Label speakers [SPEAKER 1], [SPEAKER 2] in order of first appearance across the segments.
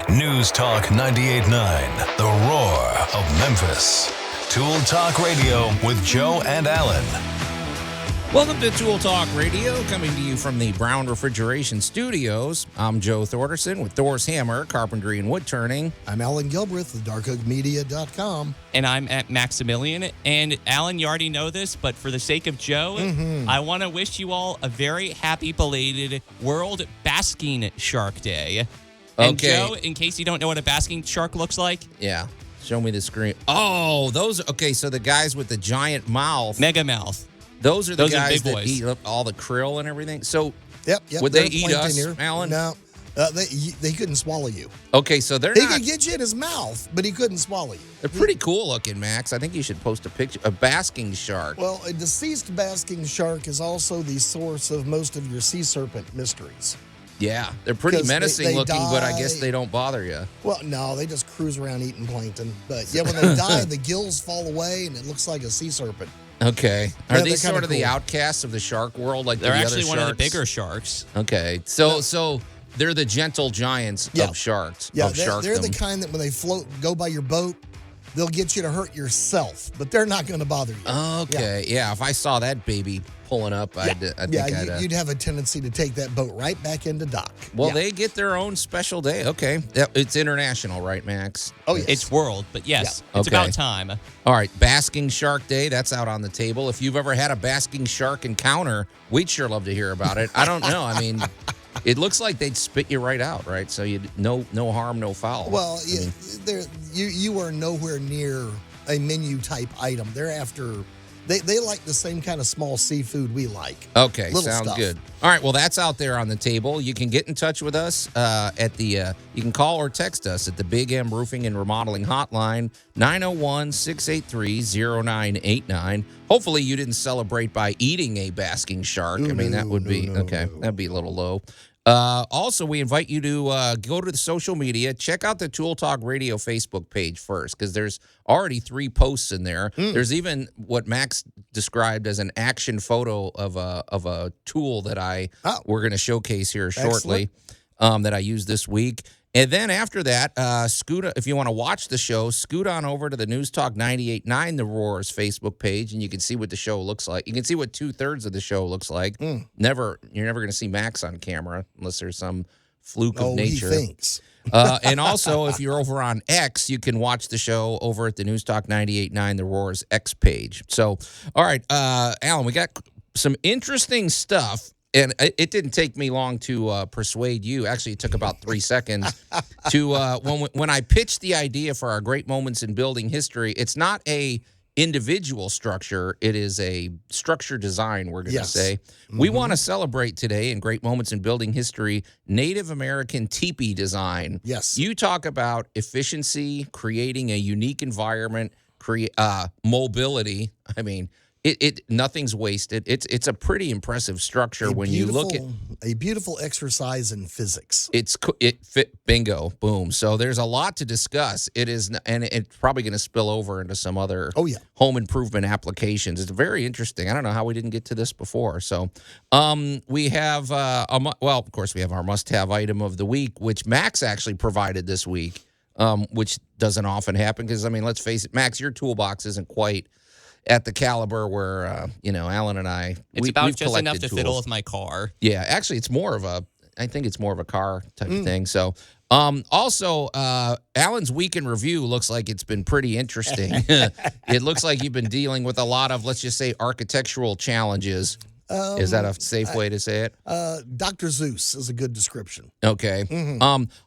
[SPEAKER 1] News Talk 98.9, the roar of Memphis. Tool Talk Radio with Joe and Allan.
[SPEAKER 2] Welcome to Tool Talk Radio, coming to you from the Brown Refrigeration Studios. I'm Joe Thorderson with Thor's Hammer, Carpentry and Wood Turning.
[SPEAKER 3] I'm Allan Gilbreth with darkhookmedia.com.
[SPEAKER 4] And I'm at Maximilian. And Allan, you already know this, but for the sake of Joe, I want to wish you all a very happy belated World Basking Shark Day. And
[SPEAKER 2] Okay.
[SPEAKER 4] Joe, in case you don't know what a basking shark looks like,
[SPEAKER 2] Yeah, show me the screen. Oh, okay, so the guys with the giant mouth.
[SPEAKER 4] mega mouth.
[SPEAKER 2] Those are the
[SPEAKER 4] Those are
[SPEAKER 2] guys
[SPEAKER 4] big
[SPEAKER 2] that
[SPEAKER 4] boys.
[SPEAKER 2] eat up all the krill and everything. So,
[SPEAKER 3] Yep.
[SPEAKER 2] would they
[SPEAKER 3] they're
[SPEAKER 2] eat
[SPEAKER 3] plankton
[SPEAKER 2] us,
[SPEAKER 3] here.
[SPEAKER 2] Allan?
[SPEAKER 3] No, they couldn't swallow you.
[SPEAKER 2] Okay, so they're
[SPEAKER 3] He
[SPEAKER 2] not.
[SPEAKER 3] could get you in his mouth, but he couldn't swallow you.
[SPEAKER 2] They're pretty cool looking, Max. I think you should post a picture. A basking shark.
[SPEAKER 3] Well, a deceased basking shark is also the source of most of your sea serpent mysteries.
[SPEAKER 2] Yeah, they're pretty
[SPEAKER 3] 'Cause
[SPEAKER 2] menacing
[SPEAKER 3] they
[SPEAKER 2] looking, but I
[SPEAKER 3] die-
[SPEAKER 2] guess they don't bother you.
[SPEAKER 3] Well, no, they just cruise around eating plankton. But yeah, when they die, the gills fall away and it looks like a sea serpent.
[SPEAKER 2] Okay.
[SPEAKER 3] Yeah,
[SPEAKER 2] Are
[SPEAKER 3] they're
[SPEAKER 2] these
[SPEAKER 3] kinda
[SPEAKER 2] sort of the
[SPEAKER 3] cool.
[SPEAKER 2] outcasts of the shark world? Like
[SPEAKER 4] They're
[SPEAKER 2] the
[SPEAKER 4] actually
[SPEAKER 2] other
[SPEAKER 4] one of the
[SPEAKER 2] sharks?
[SPEAKER 4] bigger sharks.
[SPEAKER 2] Okay. So they're the gentle giants
[SPEAKER 3] Yeah.
[SPEAKER 2] of sharks.
[SPEAKER 3] Yeah,
[SPEAKER 2] of
[SPEAKER 3] they're the
[SPEAKER 2] sharkdom.
[SPEAKER 3] kind that when they go by your boat, they'll get you to hurt yourself, but they're not going to bother you.
[SPEAKER 2] Okay. Yeah. If I saw that baby pulling up, I think I'd.
[SPEAKER 3] You'd have a tendency to take that boat right back into dock.
[SPEAKER 2] Well,
[SPEAKER 3] Yeah.
[SPEAKER 2] they get their own special day. Okay. Yeah, it's international, right, Max?
[SPEAKER 3] Oh, yes.
[SPEAKER 4] It's world, but yes,
[SPEAKER 2] Yeah.
[SPEAKER 4] it's
[SPEAKER 2] Okay.
[SPEAKER 4] about time.
[SPEAKER 2] All right. Basking Shark Day. That's out on the table. If you've ever had a basking shark encounter, we'd sure love to hear about it. I don't know. I mean, it looks like they'd spit you right out, right? So no harm, no foul.
[SPEAKER 3] Well, you are nowhere near a menu type item. They're after. They like the same kind of small seafood we like.
[SPEAKER 2] Okay,
[SPEAKER 3] Little
[SPEAKER 2] sounds
[SPEAKER 3] stuff.
[SPEAKER 2] good. All right, well, that's out there on the table. You can get in touch with us you can call or text us at the Big M Roofing and Remodeling Hotline, 901-683-0989. Hopefully you didn't celebrate by eating a basking shark. I mean, that would be, that'd be a little low. Also, we invite you to go to the social media, check out the Tool Talk Radio Facebook page first, because there's already 3 posts in there. There's even what Max described as an action photo of a tool that we're going to showcase here shortly, that I used this week. And then after that, if you want to watch the show, scoot on over to the News Talk 98.9 The Roar's Facebook page, and you can see what the show looks like. You can see what 2/3 of the show looks like. You're never going to see Max on camera unless there's some fluke of nature.
[SPEAKER 3] He thinks.
[SPEAKER 2] And also, if you're over on X, you can watch the show over at the News Talk 98.9 The Roar's X page. So, all right, Allan, we got some interesting stuff. And it didn't take me long to persuade you. Actually, it took about 3 seconds to when I pitched the idea for our Great Moments in Building History. It's not a individual structure. It is a structure design, we're going to say. We want to celebrate today in Great Moments in Building History, Native American teepee design.
[SPEAKER 3] Yes.
[SPEAKER 2] You talk about efficiency, creating a unique environment, mobility. I mean, nothing's wasted. It's a pretty impressive structure when you look at
[SPEAKER 3] a beautiful exercise in physics.
[SPEAKER 2] it fit bingo boom. So there's a lot to discuss. It is, and it's probably going to spill over into some other home improvement applications. It's very interesting. I don't know how we didn't get to this before. So we have of course we have our must-have item of the week, which Max actually provided this week, which doesn't often happen because, I mean, let's face it, Max, your toolbox isn't quite at the caliber where, Allan and I,
[SPEAKER 4] It's
[SPEAKER 2] we've
[SPEAKER 4] about just enough
[SPEAKER 2] collected
[SPEAKER 4] to
[SPEAKER 2] tools.
[SPEAKER 4] fiddle with my car.
[SPEAKER 2] Yeah, actually, I think it's more of a car type of thing. So, also, Allan's week in review looks like it's been pretty interesting. It looks like you've been dealing with a lot of, let's just say, architectural challenges. Is that a safe way to say it?
[SPEAKER 3] Dr. Zeus is a good description.
[SPEAKER 2] Okay.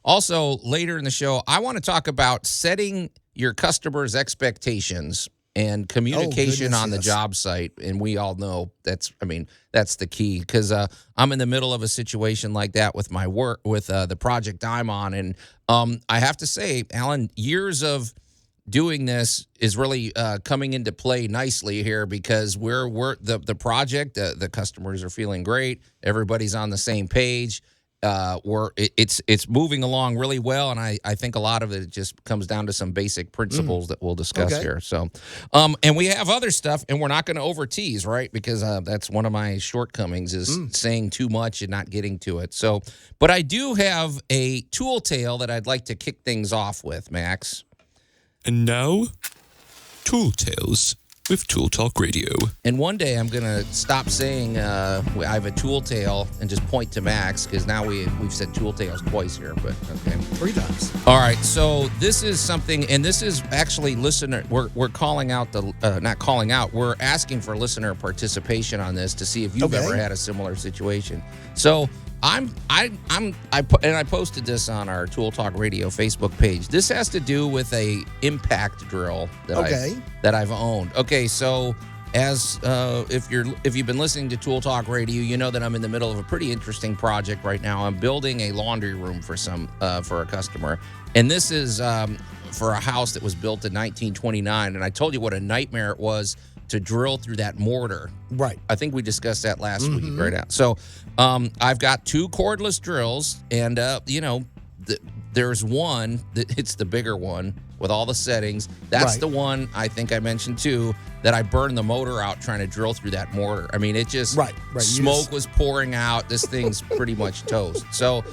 [SPEAKER 2] Also, later in the show, I want to talk about setting your customers' expectations and communication on the job site. And we all know that's the key, because I'm in the middle of a situation like that with my work, with the project I'm on. And I have to say, Allan, years of doing this is really coming into play nicely here, because we're the project, the customers are feeling great. Everybody's on the same page. it's moving along really well, and I think a lot of it just comes down to some basic principles that we'll discuss here. So, and we have other stuff, and we're not going to over tease, right? Because that's one of my shortcomings is saying too much and not getting to it. So, but I do have a tool tale that I'd like to kick things off with, Max.
[SPEAKER 5] And now, Tool Tales with Tool Talk Radio.
[SPEAKER 2] And one day I'm going to stop saying I have a tool tale and just point to Max, because now we've said tool tales twice here, but okay.
[SPEAKER 3] 3 times.
[SPEAKER 2] All right, so this is something, and this is actually listener, we're calling out not calling out, we're asking for listener participation on this to see if you've ever had a similar situation. So I posted this on our Tool Talk Radio Facebook page. This has to do with a impact drill that I've owned. Okay, so as if you've been listening to Tool Talk Radio, you know that I'm in the middle of a pretty interesting project right now. I'm building a laundry room for a customer, and this is for a house that was built in 1929. And I told you what a nightmare it was to drill through that mortar.
[SPEAKER 3] Right.
[SPEAKER 2] I think we discussed that last week, right now. So I've got 2 cordless drills, and, there's one, it's the bigger one with all the settings. That's the one I think I mentioned, too, that I burned the motor out trying to drill through that mortar. I mean, it just, smoke was pouring out. This thing's pretty much toast. So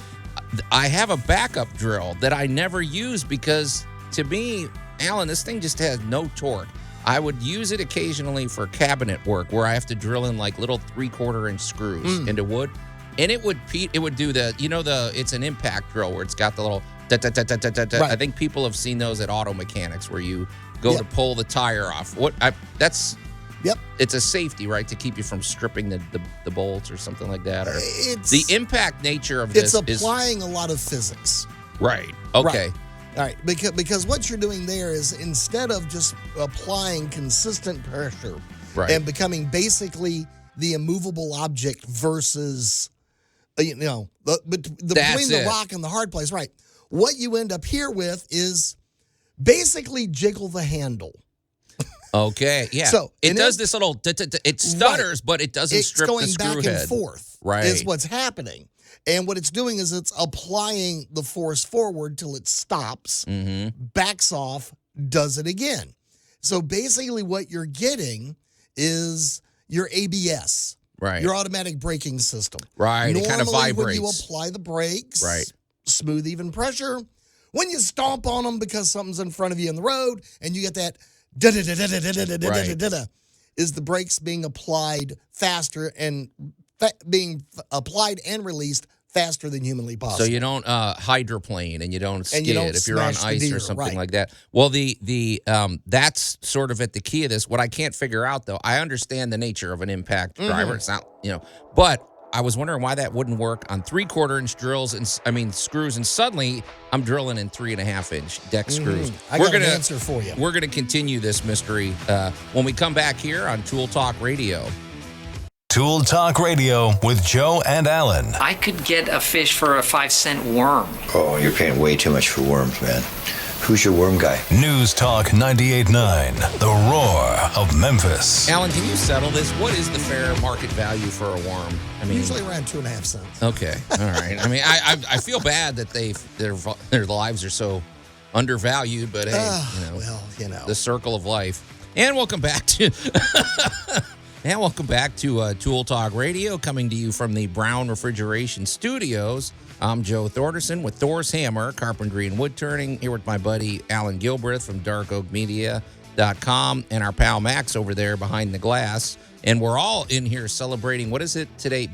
[SPEAKER 2] I have a backup drill that I never use because, to me, Allan, this thing just has no torque. I would use it occasionally for cabinet work where I have to drill in like little 3/4-inch screws into wood. And it would do it's an impact drill where it's got the little da-da-da-da-da-da.
[SPEAKER 3] Right.
[SPEAKER 2] I think people have seen those at auto mechanics where you go to pull the tire off. It's a safety, right, to keep you from stripping the bolts or something like that. Or the impact nature of this
[SPEAKER 3] is applying a lot of physics.
[SPEAKER 2] Right. Okay.
[SPEAKER 3] Right. All right, because what you're doing there is, instead of just applying consistent pressure and becoming basically the immovable object versus, between the rock and the hard place, right? What you end up here with is basically jiggle the handle.
[SPEAKER 2] Okay, yeah.
[SPEAKER 3] So
[SPEAKER 2] it does this little, it stutters, but it doesn't strip the screw head.
[SPEAKER 3] It's going back and forth,
[SPEAKER 2] right?
[SPEAKER 3] Is what's happening. And what it's doing is it's applying the force forward till it stops, backs off, does it again. So basically what you're getting is your ABS, your automatic braking system.
[SPEAKER 2] Right,
[SPEAKER 3] Normally,
[SPEAKER 2] it kind of vibrates.
[SPEAKER 3] when you apply the brakes, smooth, even pressure, when you stomp on them because something's in front of you in the road and you get that is the brakes being applied faster and being applied and released faster than humanly possible.
[SPEAKER 2] So you don't hydroplane and you don't skid if you're on ice or something like that. Well, that's sort of at the key of this. What I can't figure out, though, I understand the nature of an impact driver. It's not, but I was wondering why that wouldn't work on 3/4-inch drills and screws, and suddenly I'm drilling in 3.5-inch deck screws.
[SPEAKER 3] I got an answer for you.
[SPEAKER 2] We're going to continue this mystery when we come back here on Tool Talk Radio.
[SPEAKER 1] Tool Talk Radio with Joe and Allan.
[SPEAKER 6] I could get a fish for a 5-cent worm.
[SPEAKER 7] Oh, you're paying way too much for worms, man. Who's your worm guy?
[SPEAKER 1] News Talk 98.9, the roar of Memphis.
[SPEAKER 2] Allan, can you settle this? What is the fair market value for a worm?
[SPEAKER 3] Usually around 2.5 cents.
[SPEAKER 2] Okay, all right. I feel bad that their lives are so undervalued, but hey, the circle of life. And welcome back to Tool Talk Radio, coming to you from the Brown Refrigeration Studios. I'm Joe Thorderson with Thor's Hammer, Carpentry and Wood Turning, here with my buddy Allan Gilbreth from darkoakmedia.com and our pal Max over there behind the glass. And we're all in here celebrating, what is it today?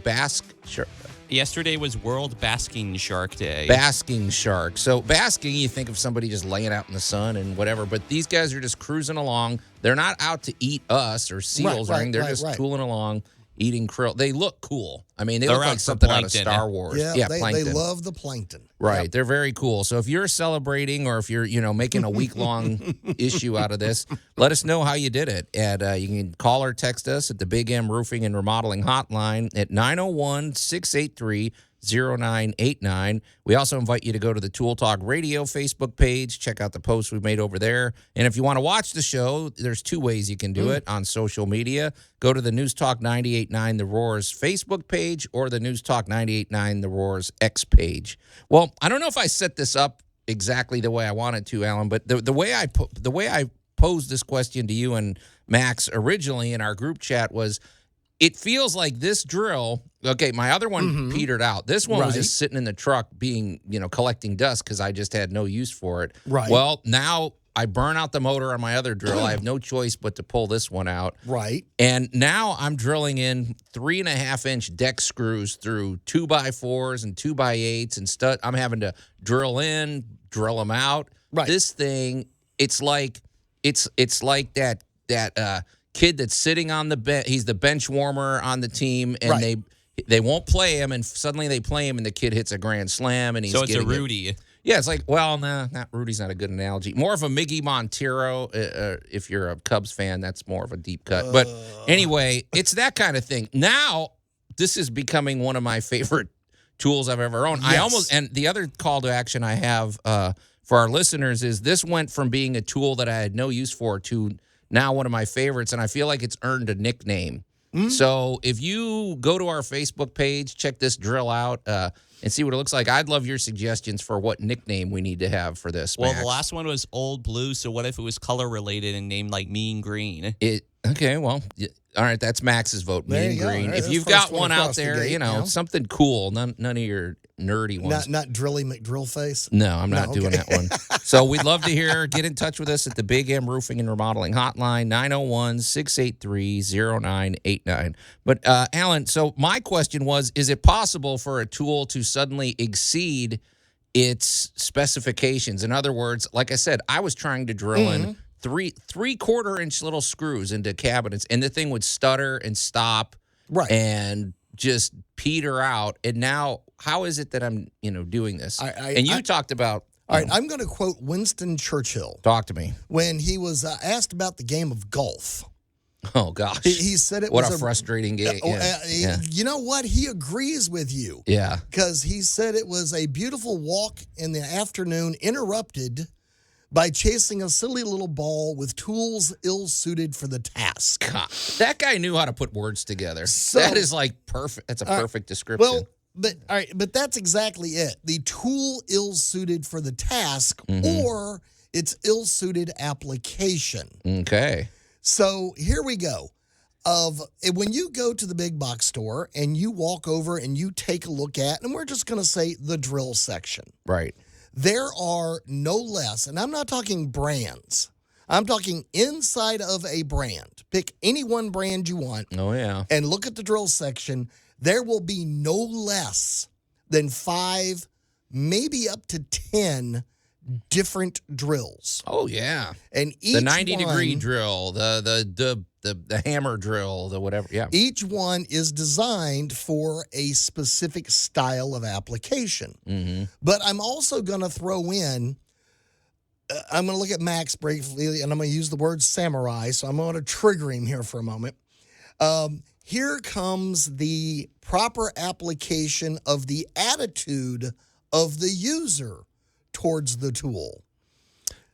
[SPEAKER 4] Yesterday was World Basking Shark Day.
[SPEAKER 2] Basking shark. So basking, you think of somebody just laying out in the sun and whatever, but these guys are just cruising along. They're not out to eat us or seals or anything. They're just tooling along, eating krill. They look cool. They look like something out of Star Wars.
[SPEAKER 3] Yeah, they
[SPEAKER 2] plankton.
[SPEAKER 3] love the plankton.
[SPEAKER 2] Right.
[SPEAKER 3] Yep.
[SPEAKER 2] They're very cool. So if you're celebrating or if you're, making a week-long issue out of this, let us know how you did it. And you can call or text us at the Big M Roofing and Remodeling Hotline at 901-683 0989. We also invite you to go to the Tool Talk Radio Facebook page. Check out the posts we've made over there. And if you want to watch the show, there's two ways you can do it on social media. Go to the News Talk 98.9 The Roar's Facebook page or the News Talk 98.9 The Roar's X page. Well, I don't know if I set this up exactly the way I wanted to, Alan, but the way I posed this question to you and Max originally in our group chat was, it feels like this drill, okay, my other one petered out. This one was just sitting in the truck being, collecting dust because I just had no use for it.
[SPEAKER 3] Right.
[SPEAKER 2] Well, now I burn out the motor on my other drill. I have no choice but to pull this one out.
[SPEAKER 3] Right.
[SPEAKER 2] And now I'm drilling in 3.5-inch deck screws through 2x4s and 2x8s and stud. I'm having to drill in, drill them out.
[SPEAKER 3] Right.
[SPEAKER 2] This thing, it's like that kid that's sitting on the bench. He's the bench warmer on the team, and they won't play him, and suddenly they play him, and the kid hits a grand slam, and he's
[SPEAKER 4] so it's a Rudy.
[SPEAKER 2] Yeah, it's like, well, nah, not Rudy's not a good analogy. More of a Miggy Montero. If you're a Cubs fan, that's more of a deep cut. But anyway, it's that kind of thing. Now, this is becoming one of my favorite tools I've ever owned.
[SPEAKER 3] Yes.
[SPEAKER 2] And the other call to action I have for our listeners is this went from being a tool that I had no use for to now one of my favorites, and I feel like it's earned a nickname. So if you go to our Facebook page, check this drill out, and see what it looks like. I'd love your suggestions for what nickname we need to have for this,
[SPEAKER 4] Well,
[SPEAKER 2] Max.
[SPEAKER 4] the last one was Old Blue, so what if it was color-related and named, like, Mean Green?
[SPEAKER 2] Okay, well, all right, that's Max's vote,
[SPEAKER 3] There
[SPEAKER 2] Mean
[SPEAKER 3] you go.
[SPEAKER 2] Green.
[SPEAKER 3] All right,
[SPEAKER 2] If
[SPEAKER 3] that's
[SPEAKER 2] you've
[SPEAKER 3] first
[SPEAKER 2] got
[SPEAKER 3] one
[SPEAKER 2] one out
[SPEAKER 3] across the
[SPEAKER 2] there,
[SPEAKER 3] gate,
[SPEAKER 2] something cool, none of your nerdy ones.
[SPEAKER 3] Not Drilly McDrill face.
[SPEAKER 2] No, I'm not
[SPEAKER 3] No,
[SPEAKER 2] doing
[SPEAKER 3] okay.
[SPEAKER 2] that one. So we'd love to hear. Get in touch with us at the Big M Roofing and Remodeling Hotline, 901-683-0989. But, Alan, so my question was, is it possible for a tool to suddenly exceed its specifications? In other words, like I said, I was trying to drill in 3/4-inch little screws into cabinets, and the thing would stutter and stop and just peter out. And now, how is it that I'm, doing this? And you talked about.
[SPEAKER 3] All right, I'm going to quote Winston Churchill.
[SPEAKER 2] Talk to me.
[SPEAKER 3] When he was asked about the game of golf.
[SPEAKER 2] Oh, gosh.
[SPEAKER 3] He said it
[SPEAKER 2] what
[SPEAKER 3] was
[SPEAKER 2] a frustrating game.
[SPEAKER 3] You know what? He agrees with you.
[SPEAKER 2] Yeah.
[SPEAKER 3] Because he said it was a beautiful walk in the afternoon interrupted by chasing a silly little ball with tools ill-suited for the task.
[SPEAKER 2] God, that guy knew how to put words together.
[SPEAKER 3] So,
[SPEAKER 2] that is like perfect. That's a perfect description.
[SPEAKER 3] Well, but that's exactly it. The tool ill-suited for the task or its ill-suited application.
[SPEAKER 2] Okay.
[SPEAKER 3] So here we go. When you go to the big box store and you walk over and you take a look at, and we're just going to say the drill section.
[SPEAKER 2] Right.
[SPEAKER 3] There are no less, and I'm not talking brands. I'm talking inside of a brand. Pick any one brand you want.
[SPEAKER 2] Oh, yeah.
[SPEAKER 3] And look at the drill section. There will be no less than 5, maybe up to 10 different drills.
[SPEAKER 2] Oh, yeah.
[SPEAKER 3] And each
[SPEAKER 2] the 90-degree drill, the hammer drill, the whatever. Yeah.
[SPEAKER 3] Each one is designed for a specific style of application. But I'm also going to throw in, I'm going to look at Max briefly, and I'm going to use the word samurai, so I'm going to trigger him here for a moment. Here comes the proper application of the attitude of the user towards the tool.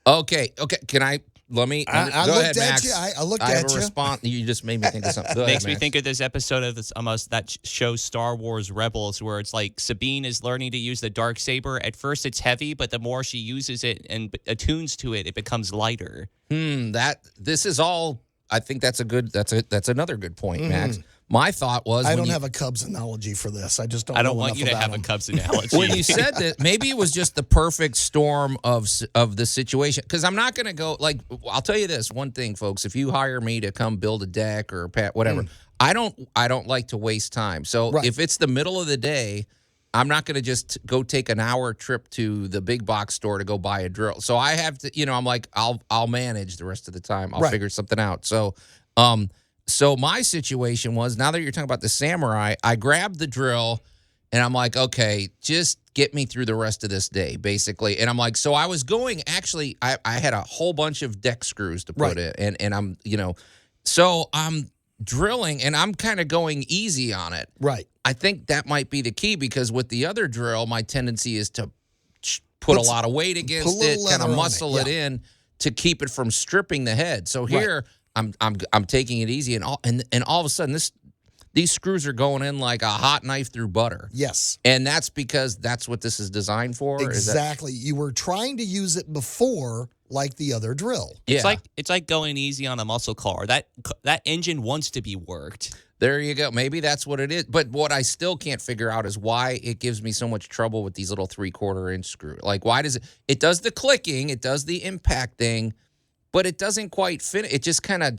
[SPEAKER 2] Okay. Can I? Let me.
[SPEAKER 3] I
[SPEAKER 2] go
[SPEAKER 3] looked
[SPEAKER 2] ahead,
[SPEAKER 3] at
[SPEAKER 2] Max.
[SPEAKER 3] you. I looked
[SPEAKER 2] I have
[SPEAKER 3] at
[SPEAKER 2] a
[SPEAKER 3] you.
[SPEAKER 2] response. You just made me think of something. Go ahead,
[SPEAKER 4] Makes me
[SPEAKER 2] Max.
[SPEAKER 4] think of this episode of that show Star Wars Rebels, where it's like Sabine is learning to use the Darksaber. At first, it's heavy, but the more she uses it and attunes to it, it becomes lighter.
[SPEAKER 2] This is all. I think that's another good point, Max. My thought was
[SPEAKER 3] I don't have a Cubs analogy for this. I just don't.
[SPEAKER 4] I don't
[SPEAKER 3] know
[SPEAKER 4] want
[SPEAKER 3] enough
[SPEAKER 4] you to
[SPEAKER 3] about
[SPEAKER 4] have
[SPEAKER 3] them.
[SPEAKER 4] a Cubs analogy.
[SPEAKER 2] when you said that, maybe it was just the perfect storm of the situation. Because I'm not going to go I'll tell you this one thing, folks. If you hire me to come build a deck or whatever, I don't like to waste time. So if it's the middle of the day, I'm not going to just go take an hour trip to the big box store to go buy a drill. So I have to, I'm like, I'll manage the rest of the time. I'll figure something out. So, So my situation was, now that you're talking about the samurai, I grabbed the drill and I'm like, okay, just get me through the rest of this day, basically. And I'm like, so I was going, actually, I had a whole bunch of deck screws to put in, and I'm, so I'm drilling, and I'm kind of going easy on it.
[SPEAKER 3] Right.
[SPEAKER 2] I think that might be the key because with the other drill, my tendency is to put a lot of weight against it, kind of muscle it in to keep it from stripping the head. So here I'm taking it easy, and all of a sudden these screws are going in like a hot knife through butter.
[SPEAKER 3] Yes.
[SPEAKER 2] And that's because that's what this is designed for.
[SPEAKER 3] Exactly. You were trying to use it before like the other drill.
[SPEAKER 2] Yeah.
[SPEAKER 4] It's like going easy on a muscle car. That engine wants to be worked.
[SPEAKER 2] There you go. Maybe that's what it is. But what I still can't figure out is why it gives me so much trouble with these little 3/4 inch screws. Like, why does it does the clicking, it does the impact thing, but it doesn't quite fit. It just kind of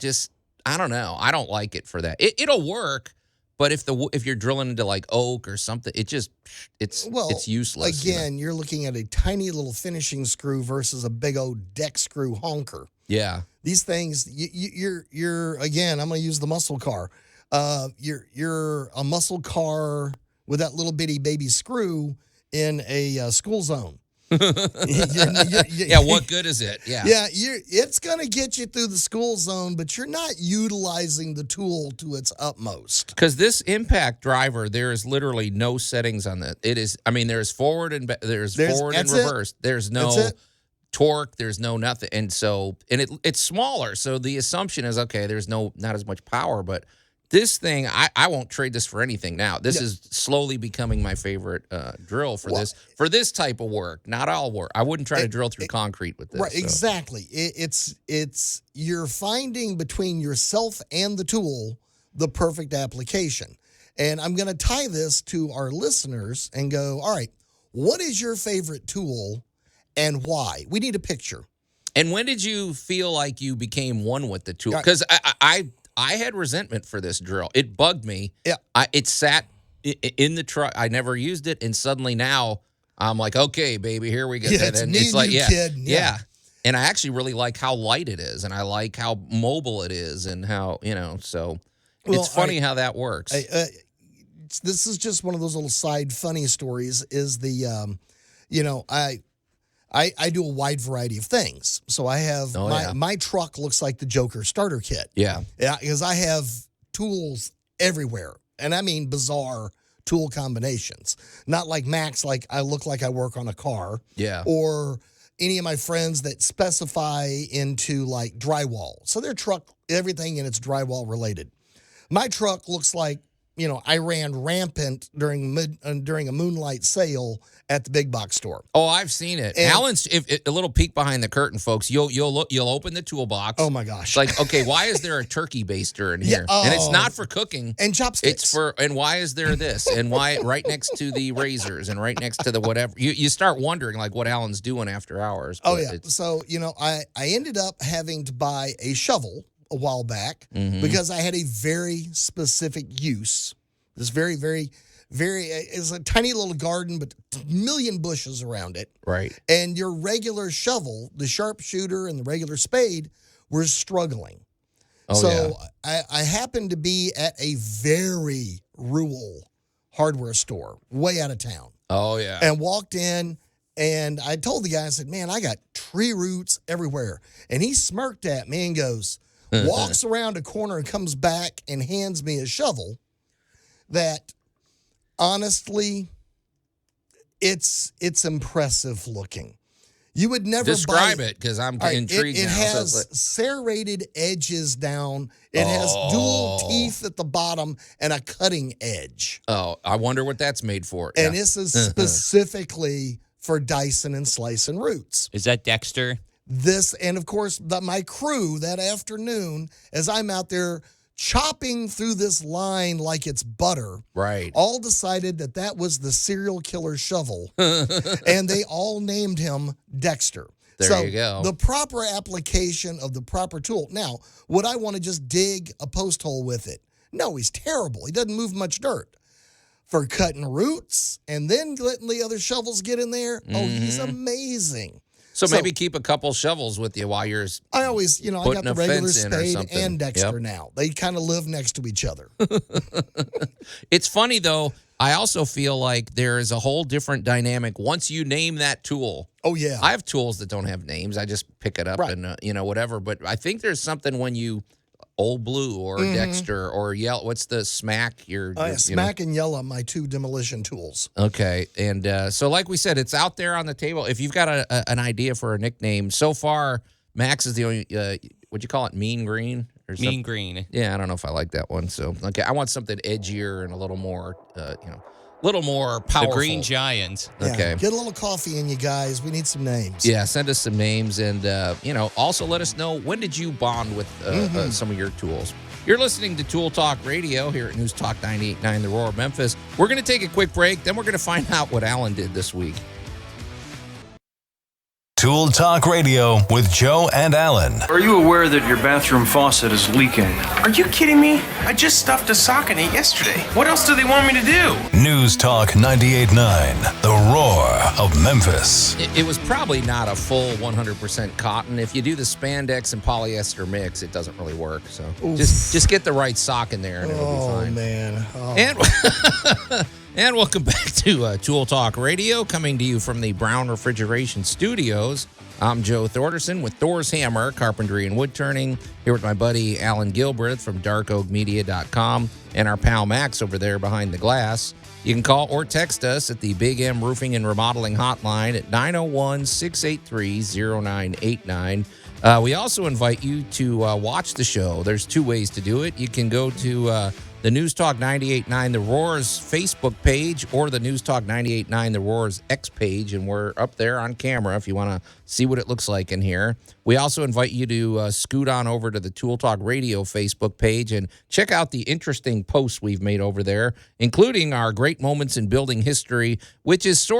[SPEAKER 2] I don't know. I don't like it for that. It'll work, but if you're drilling into like oak or something, it's useless.
[SPEAKER 3] Again, you're looking at a tiny little finishing screw versus a big old deck screw honker.
[SPEAKER 2] Yeah.
[SPEAKER 3] These things, you're again, I'm going to use the muscle car. You're a muscle car with that little bitty baby screw in a school zone.
[SPEAKER 2] Yeah, what good is it? Yeah.
[SPEAKER 3] Yeah, it's going to get you through the school zone, but you're not utilizing the tool to its utmost.
[SPEAKER 2] Because this impact driver, there is literally no settings on that. There's forward and forward and reverse. There's no torque. There's no nothing, and it's smaller. So the assumption is there's not as much power, but this thing, I won't trade this for anything now. This is slowly becoming my favorite drill for this type of work. Not all work. I wouldn't try to drill through concrete with this.
[SPEAKER 3] Right, exactly. It's you're finding between yourself and the tool the perfect application. And I'm going to tie this to our listeners and go, all right, what is your favorite tool and why? We need a picture.
[SPEAKER 2] And when did you feel like you became one with the tool? Because I had resentment for this drill. It bugged me.
[SPEAKER 3] Yeah.
[SPEAKER 2] It sat in the truck. I never used it, and suddenly now I'm like, okay, baby, here we go.
[SPEAKER 3] Yeah, it's like, kid.
[SPEAKER 2] Yeah. And I actually really like how light it is, and I like how mobile it is, and how so it's funny how that works.
[SPEAKER 3] This is just one of those little side funny stories. Is the I do a wide variety of things. So I have my truck looks like the Joker starter kit.
[SPEAKER 2] Yeah.
[SPEAKER 3] Yeah, because I have tools everywhere. And I mean bizarre tool combinations. Not like Max, like I look like I work on a car.
[SPEAKER 2] Yeah.
[SPEAKER 3] Or any of my friends that specify into like drywall. So their truck, everything in it's drywall related. My truck looks like, I ran rampant during a moonlight sale at the big box store.
[SPEAKER 2] Oh, I've seen it. And Allan's, a little peek behind the curtain, folks. You'll open the toolbox.
[SPEAKER 3] Oh my gosh!
[SPEAKER 2] It's like, okay, why is there a turkey baster in here? And it's not for cooking.
[SPEAKER 3] And chopsticks.
[SPEAKER 2] And why is there this? And why right next to the razors and right next to the whatever? You start wondering like what Allan's doing after hours.
[SPEAKER 3] Oh yeah. So I ended up having to buy a shovel a while back because I had a very specific use. This very, very, very, it's a tiny little garden, but a million bushes around it.
[SPEAKER 2] Right.
[SPEAKER 3] And your regular shovel, the sharpshooter and the regular spade were struggling. I happened to be at a very rural hardware store way out of town.
[SPEAKER 2] Oh, yeah.
[SPEAKER 3] And walked in. And I told the guy, I said, man, I got tree roots everywhere. And he smirked at me and goes, walks around a corner and comes back and hands me a shovel that, honestly, it's impressive looking. You would never
[SPEAKER 2] describe it because I'm intrigued.
[SPEAKER 3] It
[SPEAKER 2] now,
[SPEAKER 3] has serrated edges down. It has dual teeth at the bottom and a cutting edge.
[SPEAKER 2] Oh, I wonder what that's made for.
[SPEAKER 3] And this is specifically for dicing and slicing roots.
[SPEAKER 4] Is that Dexter?
[SPEAKER 3] This, and of course, my crew that afternoon, as I'm out there chopping through this line like it's butter,
[SPEAKER 2] right?
[SPEAKER 3] All decided that was the serial killer shovel, and they all named him Dexter.
[SPEAKER 2] There you go.
[SPEAKER 3] The proper application of the proper tool. Now, would I want to just dig a post hole with it? No, he's terrible. He doesn't move much dirt. For cutting roots and then letting the other shovels get in there, he's amazing.
[SPEAKER 2] So maybe keep a couple shovels with you while you're.
[SPEAKER 3] I always, I got the regular spade and Dexter now. They kind of live next to each other.
[SPEAKER 2] It's funny though. I also feel like there is a whole different dynamic once you name that tool.
[SPEAKER 3] Oh yeah.
[SPEAKER 2] I have tools that don't have names. I just pick it up and whatever. But I think there's something when you Old Blue or Dexter or Yellow. What's the Smack?
[SPEAKER 3] Smack and Yellow, my two demolition tools.
[SPEAKER 2] Okay. And so like we said, it's out there on the table. If you've got an idea for a nickname, so far, Max is the only, what'd you call it, Mean Green? Or something?
[SPEAKER 4] Mean Green.
[SPEAKER 2] Yeah, I don't know if I like that one. So, okay, I want something edgier and a little more, little more powerful.
[SPEAKER 4] The Green Giant.
[SPEAKER 3] Yeah,
[SPEAKER 2] Okay.
[SPEAKER 3] get a little coffee in you guys. We need some names.
[SPEAKER 2] Yeah, send us some names and, also let us know, when did you bond with some of your tools? You're listening to Tool Talk Radio here at News Talk 98.9 The Roar of Memphis. We're going to take a quick break, then we're going to find out what Allan did this week.
[SPEAKER 1] Tool Talk Radio with Joe and Allan.
[SPEAKER 8] Are you aware that your bathroom faucet is leaking?
[SPEAKER 9] Are you kidding me? I just stuffed a sock in it yesterday. What else do they want me to do?
[SPEAKER 1] News Talk 98.9, The Roar of Memphis.
[SPEAKER 2] It was probably not a full 100% cotton. If you do the spandex and polyester mix, it doesn't really work. So just get the right sock in there and it'll be fine.
[SPEAKER 3] Oh, man. Oh.
[SPEAKER 2] And welcome back to Tool Talk Radio, coming to you from the Brown Refrigeration Studios. I'm Joe Thorderson with Thor's Hammer, Carpentry and Wood Turning, here with my buddy Allan Gilbreth from darkoakmedia.com and our pal Max over there behind the glass. You can call or text us at the Big M Roofing and Remodeling Hotline at 901-683-0989. We also invite you to watch the show. There's two ways to do it. You can go to the News Talk 98.9 The Roar's Facebook page or the News Talk 98.9 The Roar's X page, and we're up there on camera if you want to see what it looks like in here. We also invite you to scoot on over to the Tool Talk Radio Facebook page and check out the interesting posts we've made over there, including our great moments in building history, which is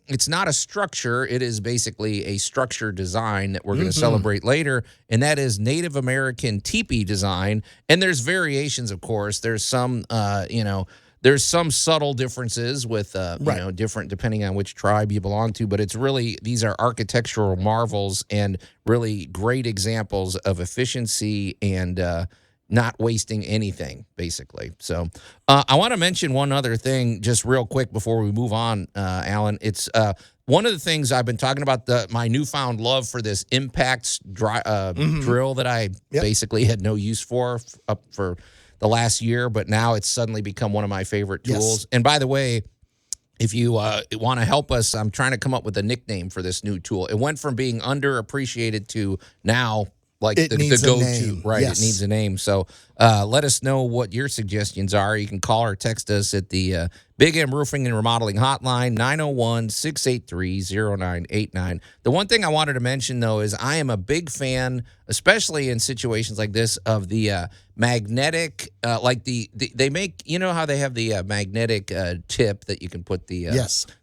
[SPEAKER 2] it's not a structure. It is basically a structure design that we're going to celebrate later, and that is Native American teepee design. And there's variations, of course. There's some, there's some subtle differences with, different depending on which tribe you belong to, but it's really, these are architectural marvels and really great examples of efficiency and not wasting anything, basically. So I want to mention one other thing just real quick before we move on, Allan. It's one of the things I've been talking about, my newfound love for this impact drill that I basically had no use for the last year, but now it's suddenly become one of my favorite tools. Yes. And by the way, if you want to help us, I'm trying to come up with a nickname for this new tool. It went from being underappreciated to now like the go-to. Right, yes. It needs a name. So let us know what your suggestions are. You can call or text us at the Big M Roofing and Remodeling Hotline, 901-683-0989. The one thing I wanted to mention, though, is I am a big fan, especially in situations like this, of the magnetic, they make, you know how they have the magnetic tip that you can put the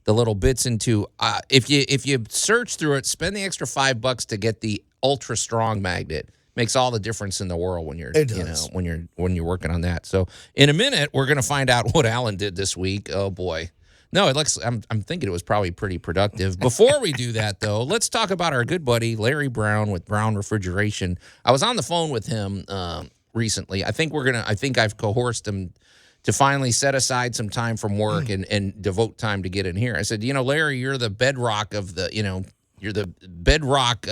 [SPEAKER 2] little bits into. If you search through it, spend the extra $5 to get the ultra strong magnet. Makes all the difference in the world when you're when you're working on that. So in a minute we're going to find out what Allan did this week. Oh boy. No, it looks I'm thinking it was probably pretty productive. Before we do that though, let's talk about our good buddy Larry Brown with Brown Refrigeration. I was on the phone with him recently. I think I've coerced him to finally set aside some time from work and devote time to get in here. I said, Larry, you're the bedrock of you're the bedrock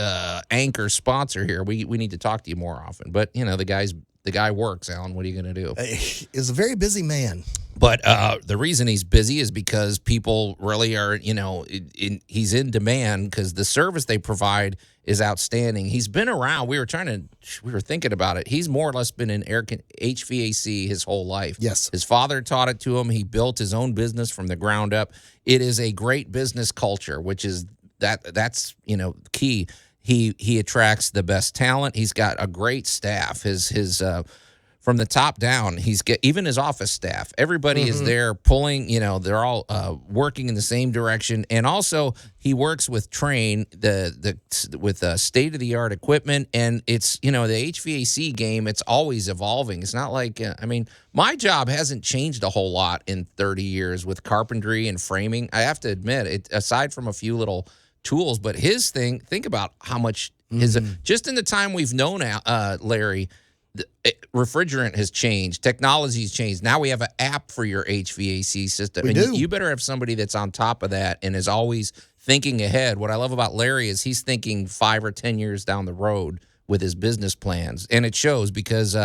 [SPEAKER 2] anchor sponsor here. We need to talk to you more often. But, the guy works, Allan. What are you going to do?
[SPEAKER 3] He's a very busy man.
[SPEAKER 2] But the reason he's busy is because people really are, he's in demand because the service they provide is outstanding. He's been around. We were thinking about it. He's more or less been in HVAC his whole life.
[SPEAKER 3] Yes.
[SPEAKER 2] His father taught it to him. He built his own business from the ground up. It is a great business culture, which is that's key. He attracts the best talent. He's got a great staff. His from the top down, even his office staff. Everybody is there pulling. They're all working in the same direction. And also, he works with Trane with state of the art equipment. And it's the HVAC game. It's always evolving. It's not like my job hasn't changed a whole lot in 30 years with carpentry and framing. I have to admit it. Aside from a few little tools, but his thing, think about how much just in the time we've known Larry, refrigerant has changed, technology's changed. Now we have an app for your HVAC system. You better have somebody that's on top of that and is always thinking ahead. What I love about Larry is he's thinking 5 or 10 years down the road with his business plans, and it shows because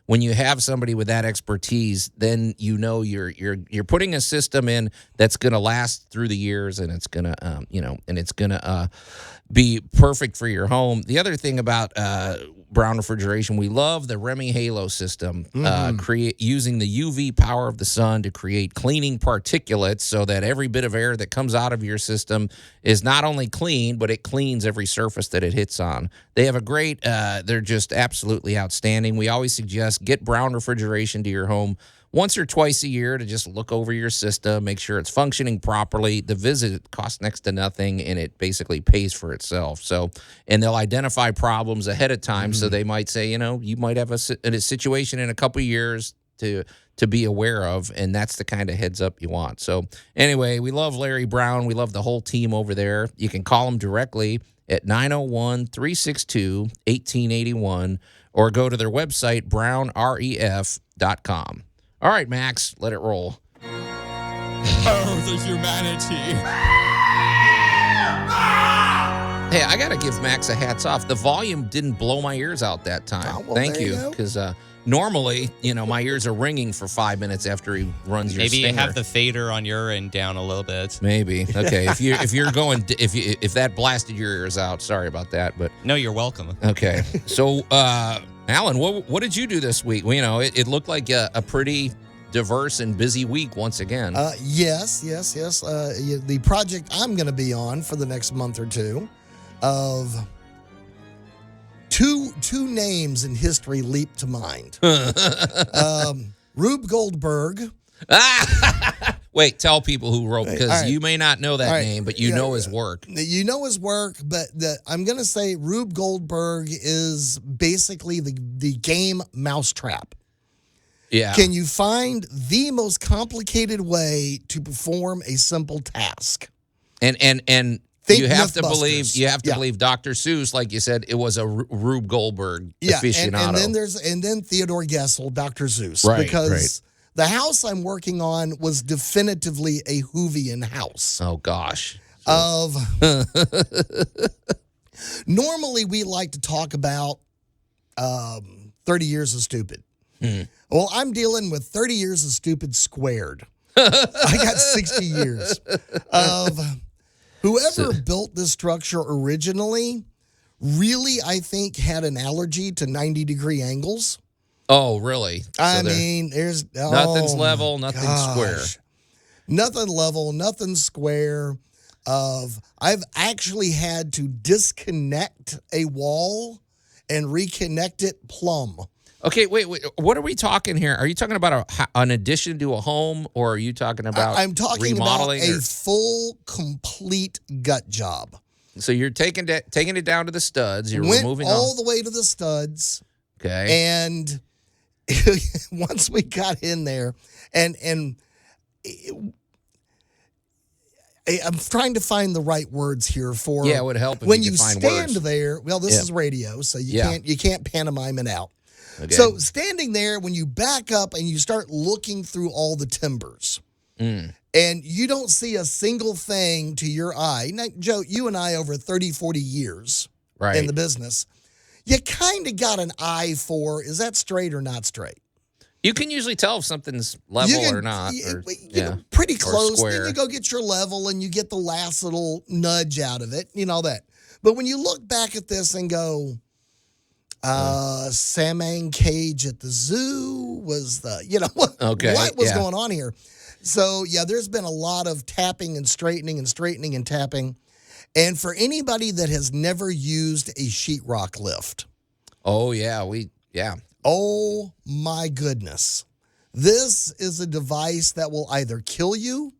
[SPEAKER 2] when you have somebody with that expertise, then you know you're putting a system in that's going to last through the years, and it's going to and it's going to be perfect for your home. The other thing about Brown Refrigeration, we love the Remy Halo system, using the UV power of the sun to create cleaning particulates so that every bit of air that comes out of your system is not only clean, but it cleans every surface that it hits on. They have a great, they're just absolutely outstanding. We always suggest get Brown Refrigeration to your home once or twice a year to just look over your system, make sure it's functioning properly. The visit costs next to nothing, and it basically pays for itself. So, and they'll identify problems ahead of time. So they might say, you might have a situation in a couple of years to be aware of, and that's the kind of heads up you want. So anyway, we love Larry Brown. We love the whole team over there. You can call them directly at 901-362-1881 or go to their website, brownref.com. All right, Max, let it roll.
[SPEAKER 4] Oh, the humanity.
[SPEAKER 2] Hey, I got to give Max a hats off. The volume didn't blow my ears out that time. Thank you. Because normally, my ears are ringing for 5 minutes after he runs your
[SPEAKER 4] Maybe
[SPEAKER 2] stinger.
[SPEAKER 4] you have the fader on your end down a little bit.
[SPEAKER 2] Maybe. Okay. if that blasted your ears out, sorry about that. But
[SPEAKER 4] no, you're welcome.
[SPEAKER 2] Okay. So, Allan, what did you do this week? Well, it looked like a pretty diverse and busy week once again.
[SPEAKER 3] Yes. The project I'm going to be on for the next month or two, of two names in history leap to mind. Rube Goldberg.
[SPEAKER 2] Wait, tell people who wrote, because you may not know that name, but you know his work.
[SPEAKER 3] You know his work, but I'm going to say Rube Goldberg is basically the game Mousetrap.
[SPEAKER 2] Yeah.
[SPEAKER 3] Can you find the most complicated way to perform a simple task?
[SPEAKER 2] And
[SPEAKER 3] Think
[SPEAKER 2] you have to
[SPEAKER 3] Mythbusters.
[SPEAKER 2] believe Dr. Seuss, like you said, it was a Rube Goldberg aficionado.
[SPEAKER 3] And then Theodore Gessel, Dr. Seuss,
[SPEAKER 2] Right,
[SPEAKER 3] because the house I'm working on was definitively a Whovian house.
[SPEAKER 2] Oh gosh.
[SPEAKER 3] Normally we like to talk about 30 years of stupid. Well, I'm dealing with 30 years of stupid squared. I got 60 years of whoever built this structure originally really, I think, had an allergy to 90-degree angles.
[SPEAKER 2] Oh, really?
[SPEAKER 3] There's
[SPEAKER 2] nothing's level, nothing's square.
[SPEAKER 3] Nothing level, nothing square. I've actually had to disconnect a wall and reconnect it plumb.
[SPEAKER 2] Okay, wait. What are we talking here? Are you talking about an addition to a home, or are you talking about
[SPEAKER 3] I'm talking
[SPEAKER 2] remodeling
[SPEAKER 3] about a full, complete gut job.
[SPEAKER 2] So you're taking it down to the studs. You're
[SPEAKER 3] Went
[SPEAKER 2] removing
[SPEAKER 3] all the way to the studs.
[SPEAKER 2] Okay.
[SPEAKER 3] And once we got in there, and I'm trying to find the right words here for.
[SPEAKER 2] Yeah, it would help if
[SPEAKER 3] when
[SPEAKER 2] you
[SPEAKER 3] you
[SPEAKER 2] could find
[SPEAKER 3] stand
[SPEAKER 2] words.
[SPEAKER 3] there. Well, this is radio, so you can't pantomime it out.
[SPEAKER 2] Okay.
[SPEAKER 3] So standing there, when you back up and you start looking through all the timbers, and you don't see a single thing to your eye. Now, Joe, you and I over 30, 40 years in the business, you kind of got an eye for, is that straight or not straight?
[SPEAKER 2] You can usually tell if something's level or not.
[SPEAKER 3] Pretty close. Then you go get your level and you get the last little nudge out of it, that. But when you look back at this and go, salmon cage at the zoo was what was going on here? So, there's been a lot of tapping and straightening and tapping. And for anybody that has never used a sheetrock lift.
[SPEAKER 2] Oh, yeah.
[SPEAKER 3] Oh, my goodness. This is a device that will either kill you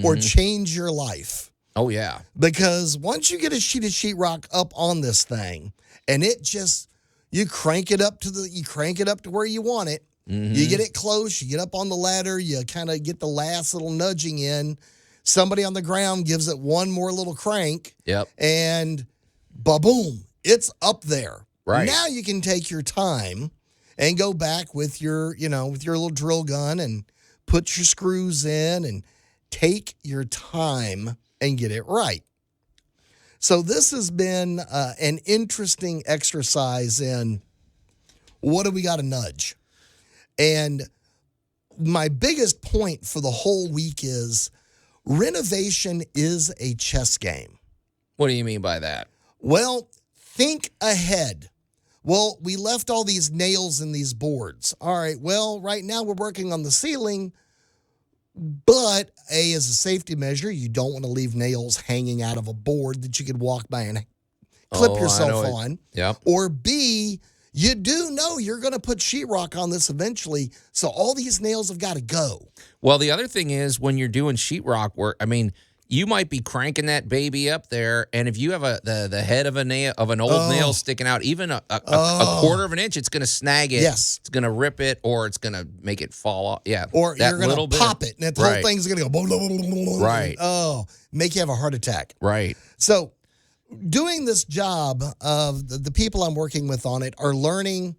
[SPEAKER 3] or change your life.
[SPEAKER 2] Oh, yeah.
[SPEAKER 3] Because once you get a sheet of sheetrock up on this thing, and it just, you crank it up to where you want it. You get it close, you get up on the ladder, you kind of get the last little nudging in. Somebody on the ground gives it one more little crank.
[SPEAKER 2] Yep.
[SPEAKER 3] And ba-boom, it's up there.
[SPEAKER 2] Right.
[SPEAKER 3] Now you can take your time and go back with your little drill gun and put your screws in and take your time and get it right. So this has been an interesting exercise in what do we got to nudge? And my biggest point for the whole week is renovation is a chess game.
[SPEAKER 2] What do you mean by that?
[SPEAKER 3] Well, think ahead. Well, we left all these nails in these boards. All right, well, right now we're working on the ceiling, but as a safety measure, you don't want to leave nails hanging out of a board that you could walk by and clip yourself on.
[SPEAKER 2] Yep.
[SPEAKER 3] Or B, you do know you're going to put sheetrock on this eventually, so all these nails have got to go.
[SPEAKER 2] Well, the other thing is when you're doing sheetrock work, I mean, you might be cranking that baby up there, and if you have the head of an old nail sticking out, even a quarter of an inch, it's going to snag it.
[SPEAKER 3] Yes.
[SPEAKER 2] It's going to rip it, or it's going to make it fall off. Yeah.
[SPEAKER 3] Or you're going to pop it, and the whole thing's going to go.
[SPEAKER 2] Right.
[SPEAKER 3] Oh, make you have a heart attack.
[SPEAKER 2] Right.
[SPEAKER 3] So doing this job, the people I'm working with on it are learning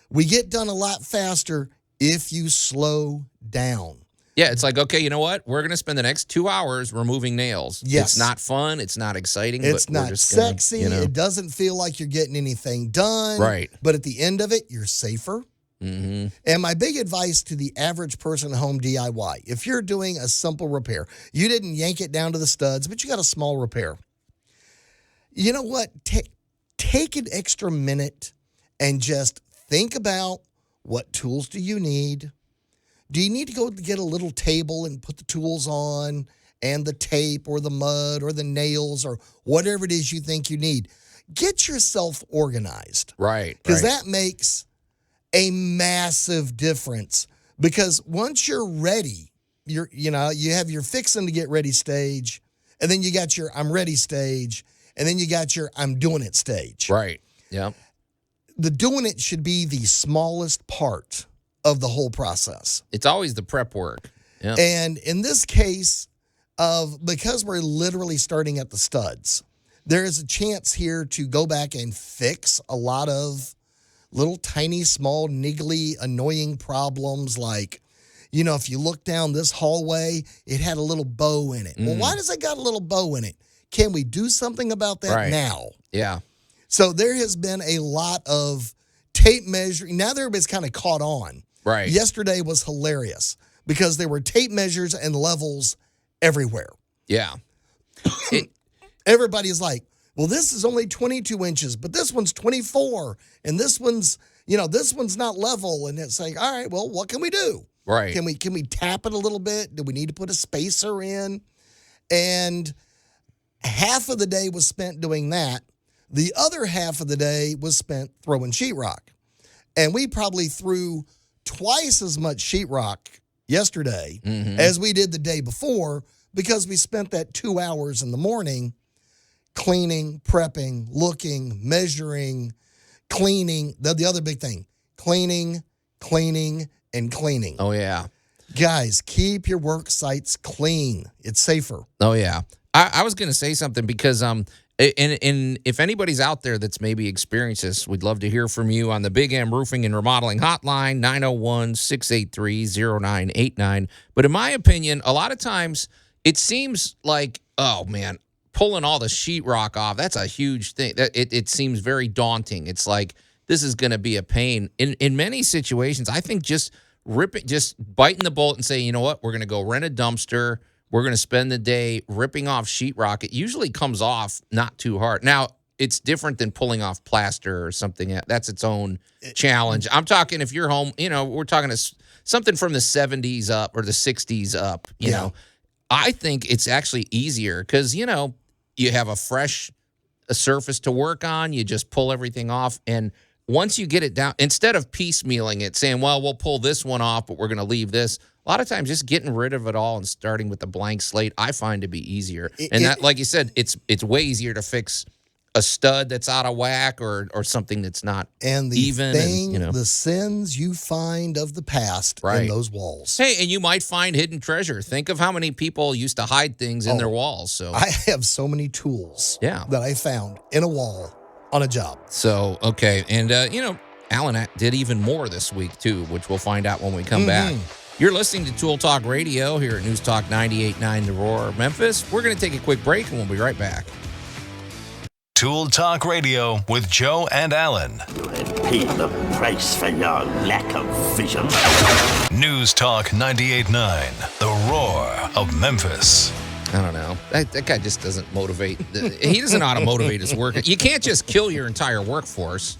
[SPEAKER 3] we get done a lot faster if you slow down.
[SPEAKER 2] Yeah, it's like, okay, you know what? We're going to spend the next 2 hours removing nails.
[SPEAKER 3] Yes.
[SPEAKER 2] It's not fun. It's not exciting.
[SPEAKER 3] It's
[SPEAKER 2] but
[SPEAKER 3] not
[SPEAKER 2] we're just
[SPEAKER 3] sexy.
[SPEAKER 2] Gonna,
[SPEAKER 3] It doesn't feel like you're getting anything done.
[SPEAKER 2] Right.
[SPEAKER 3] But at the end of it, you're safer.
[SPEAKER 2] Mm-hmm.
[SPEAKER 3] And my big advice to the average person at home DIY, if you're doing a simple repair, you didn't yank it down to the studs, but you got a small repair. You know what? Take an extra minute and just think about what tools do you need? Do you need to go get a little table and put the tools on and the tape or the mud or the nails or whatever it is you think you need? Get yourself organized.
[SPEAKER 2] Right.
[SPEAKER 3] Because that makes a massive difference. Because once you're ready, you have your fixing to get ready stage, and then you got your I'm ready stage, and then you got your I'm doing it stage.
[SPEAKER 2] Right. Yeah.
[SPEAKER 3] The doing it should be the smallest part of the whole process.
[SPEAKER 2] It's always the prep work. Yeah.
[SPEAKER 3] And in this case, because we're literally starting at the studs, there is a chance here to go back and fix a lot of little tiny, small, niggly, annoying problems like, if you look down this hallway, it had a little bow in it. Well, why does it got a little bow in it? Can we do something about that now?
[SPEAKER 2] Yeah.
[SPEAKER 3] So there has been a lot of tape measuring. Now everybody's kind of caught on.
[SPEAKER 2] Right.
[SPEAKER 3] Yesterday was hilarious because there were tape measures and levels everywhere.
[SPEAKER 2] Yeah.
[SPEAKER 3] Everybody's like, well, this is only 22 inches, but this one's 24, and this one's not level. And it's like, all right, well, what can we do?
[SPEAKER 2] Right.
[SPEAKER 3] Can we tap it a little bit? Do we need to put a spacer in? And half of the day was spent doing that. The other half of the day was spent throwing sheetrock. And we probably threw twice as much sheetrock yesterday as we did the day before because we spent that 2 hours in the morning cleaning, prepping, looking, measuring, cleaning. The other big thing, cleaning, and cleaning.
[SPEAKER 2] Oh, yeah.
[SPEAKER 3] Guys, keep your work sites clean. It's safer.
[SPEAKER 2] Oh, yeah. I was going to say something because and if anybody's out there that's maybe experienced this, we'd love to hear from you on the Big M Roofing and Remodeling Hotline, 901-683-0989. But in my opinion, a lot of times it seems like, oh, man, pulling all the sheetrock off, that's a huge thing. It seems very daunting. It's like this is going to be a pain. In many situations, I think just biting the bullet and saying, you know what, we're going to go rent a dumpster. We're going to spend the day ripping off sheetrock. It usually comes off not too hard. Now, it's different than pulling off plaster or something. That's its own challenge. I'm talking if you're home, we're talking something from the 70s up or the 60s up, you know. I think it's actually easier because, you have a fresh surface to work on. You just pull everything off. And once you get it down, instead of piecemealing it, saying, well, we'll pull this one off, but we're going to leave this. A lot of times just getting rid of it all and starting with a blank slate, I find to be easier. And that, like you said, it's way easier to fix a stud that's out of whack or something that's not
[SPEAKER 3] and the
[SPEAKER 2] even.
[SPEAKER 3] The sins you find of the past in those walls.
[SPEAKER 2] Hey, and you might find hidden treasure. Think of how many people used to hide things in their walls. So
[SPEAKER 3] I have so many tools that I found in a wall on a job.
[SPEAKER 2] So, okay. And, Allan did even more this week, too, which we'll find out when we come back. You're listening to Tool Talk Radio here at News Talk 98.9 The Roar, Memphis. We're going to take a quick break, and we'll be right back.
[SPEAKER 1] Tool Talk Radio with Joe and Allan.
[SPEAKER 10] Pay the price for your lack of vision.
[SPEAKER 1] News Talk 98.9, the roar of Memphis.
[SPEAKER 2] I don't know. That guy just doesn't motivate. He doesn't know how to motivate his work. You can't just kill your entire workforce.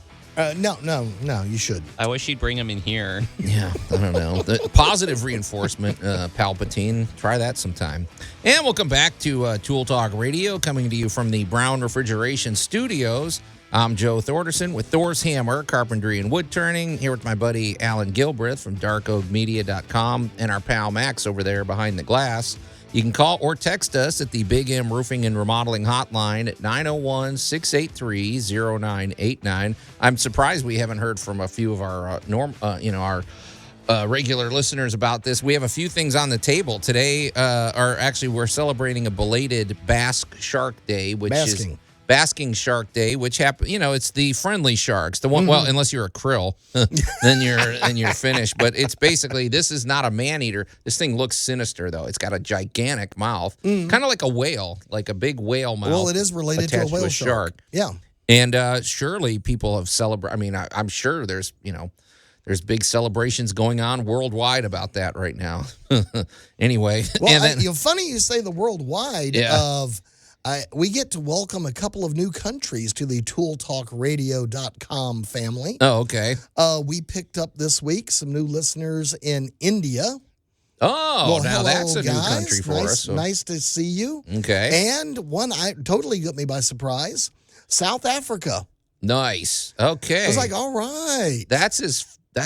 [SPEAKER 3] No, you should.
[SPEAKER 4] I wish he'd bring him in here.
[SPEAKER 2] Yeah, I don't know. The positive reinforcement, Palpatine. Try that sometime. And we'll come back to Tool Talk Radio, coming to you from the Brown Refrigeration Studios. I'm Joe Thorderson with Thor's Hammer, Carpentry and Wood Turning, here with my buddy Allan Gilbreth from darkoakmedia.com and our pal Max over there behind the glass. You can call or text us at the Big M Roofing and Remodeling Hotline at 901-683-0989. I'm surprised we haven't heard from a few of our regular listeners about this. We have a few things on the table today. We're celebrating a belated Basque Shark Day, which is Basking Shark Day, which happen, it's the friendly sharks. The one, well, unless you're a krill, then you're finished. But it's basically, this is not a man eater. This thing looks sinister though. It's got a gigantic mouth, kind of like a whale, like a big whale mouth.
[SPEAKER 3] Well, it is related to a whale shark. Yeah,
[SPEAKER 2] and surely people have celebrated. I mean, I'm sure there's big celebrations going on worldwide about that right now. Anyway,
[SPEAKER 3] well, funny you say the worldwide of. We get to welcome a couple of new countries to the ToolTalkRadio.com family.
[SPEAKER 2] Oh, okay.
[SPEAKER 3] We picked up this week some new listeners in India.
[SPEAKER 2] Oh, well, now that's a
[SPEAKER 3] guys.
[SPEAKER 2] New country for us. So.
[SPEAKER 3] Nice to see you.
[SPEAKER 2] Okay.
[SPEAKER 3] And one totally got me by surprise, South Africa.
[SPEAKER 2] Nice. Okay.
[SPEAKER 3] I was like, all right.
[SPEAKER 2] That's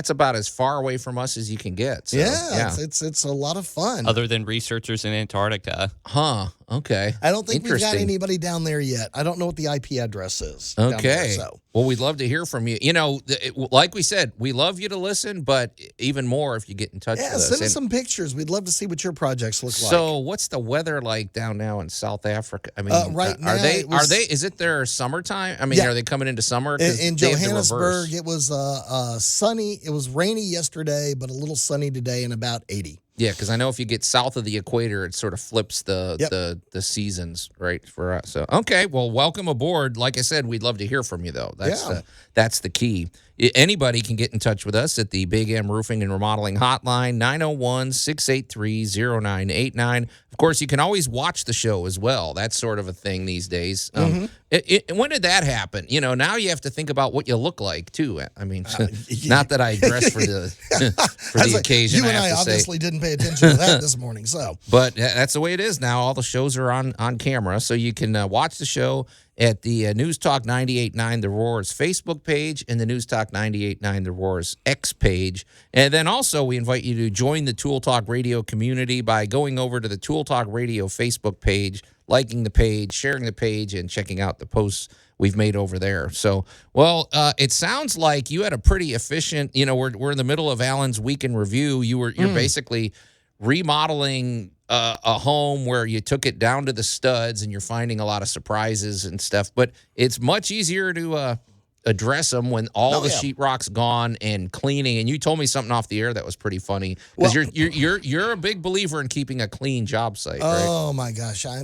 [SPEAKER 2] about as far away from us as you can get. So,
[SPEAKER 3] yeah. It's a lot of fun.
[SPEAKER 4] Other than researchers in Antarctica.
[SPEAKER 2] Huh. Okay.
[SPEAKER 3] I don't think we've got anybody down there yet. I don't know what the IP address is.
[SPEAKER 2] Okay.
[SPEAKER 3] There, so.
[SPEAKER 2] Well, we'd love to hear from you. Like we said, we love you to listen, but even more if you get in touch with us.
[SPEAKER 3] Yeah, send us some pictures. We'd love to see what your projects look like.
[SPEAKER 2] So, what's the weather like down now in South Africa? I mean,
[SPEAKER 3] right now,
[SPEAKER 2] is it their summertime? I mean, are they coming into summer?
[SPEAKER 3] In Johannesburg, it was sunny. It was rainy yesterday, but a little sunny today and about 80.
[SPEAKER 2] Yeah, because I know if you get south of the equator, it sort of flips the seasons, right, for us. So, okay, well, welcome aboard. Like I said, we'd love to hear from you, though. That's the key. Anybody can get in touch with us at the Big M Roofing and Remodeling Hotline, 901-683-0989. Of course, you can always watch the show as well. That's sort of a thing these days. When did that happen? Now you have to think about what you look like, too. I mean, not that I dress for the occasion.
[SPEAKER 3] You and I obviously didn't pay attention to that this morning.
[SPEAKER 2] But that's the way it is now. All the shows are on camera, so you can watch the show at the News Talk 98.9 The Roar's Facebook page and the News Talk 98.9 The Roar's X page. And then also we invite you to join the Tool Talk Radio community by going over to the Tool Talk Radio Facebook page, liking the page, sharing the page, and checking out the posts we've made over there. So, it sounds like you had a pretty efficient, we're in the middle of Allan's Week in Review. You're basically remodeling a home where you took it down to the studs and you're finding a lot of surprises and stuff, but it's much easier to address them when all the sheetrock's gone and cleaning. And you told me something off the air that was pretty funny because you're a big believer in keeping a clean job site.
[SPEAKER 3] Oh
[SPEAKER 2] right?
[SPEAKER 3] My gosh, I am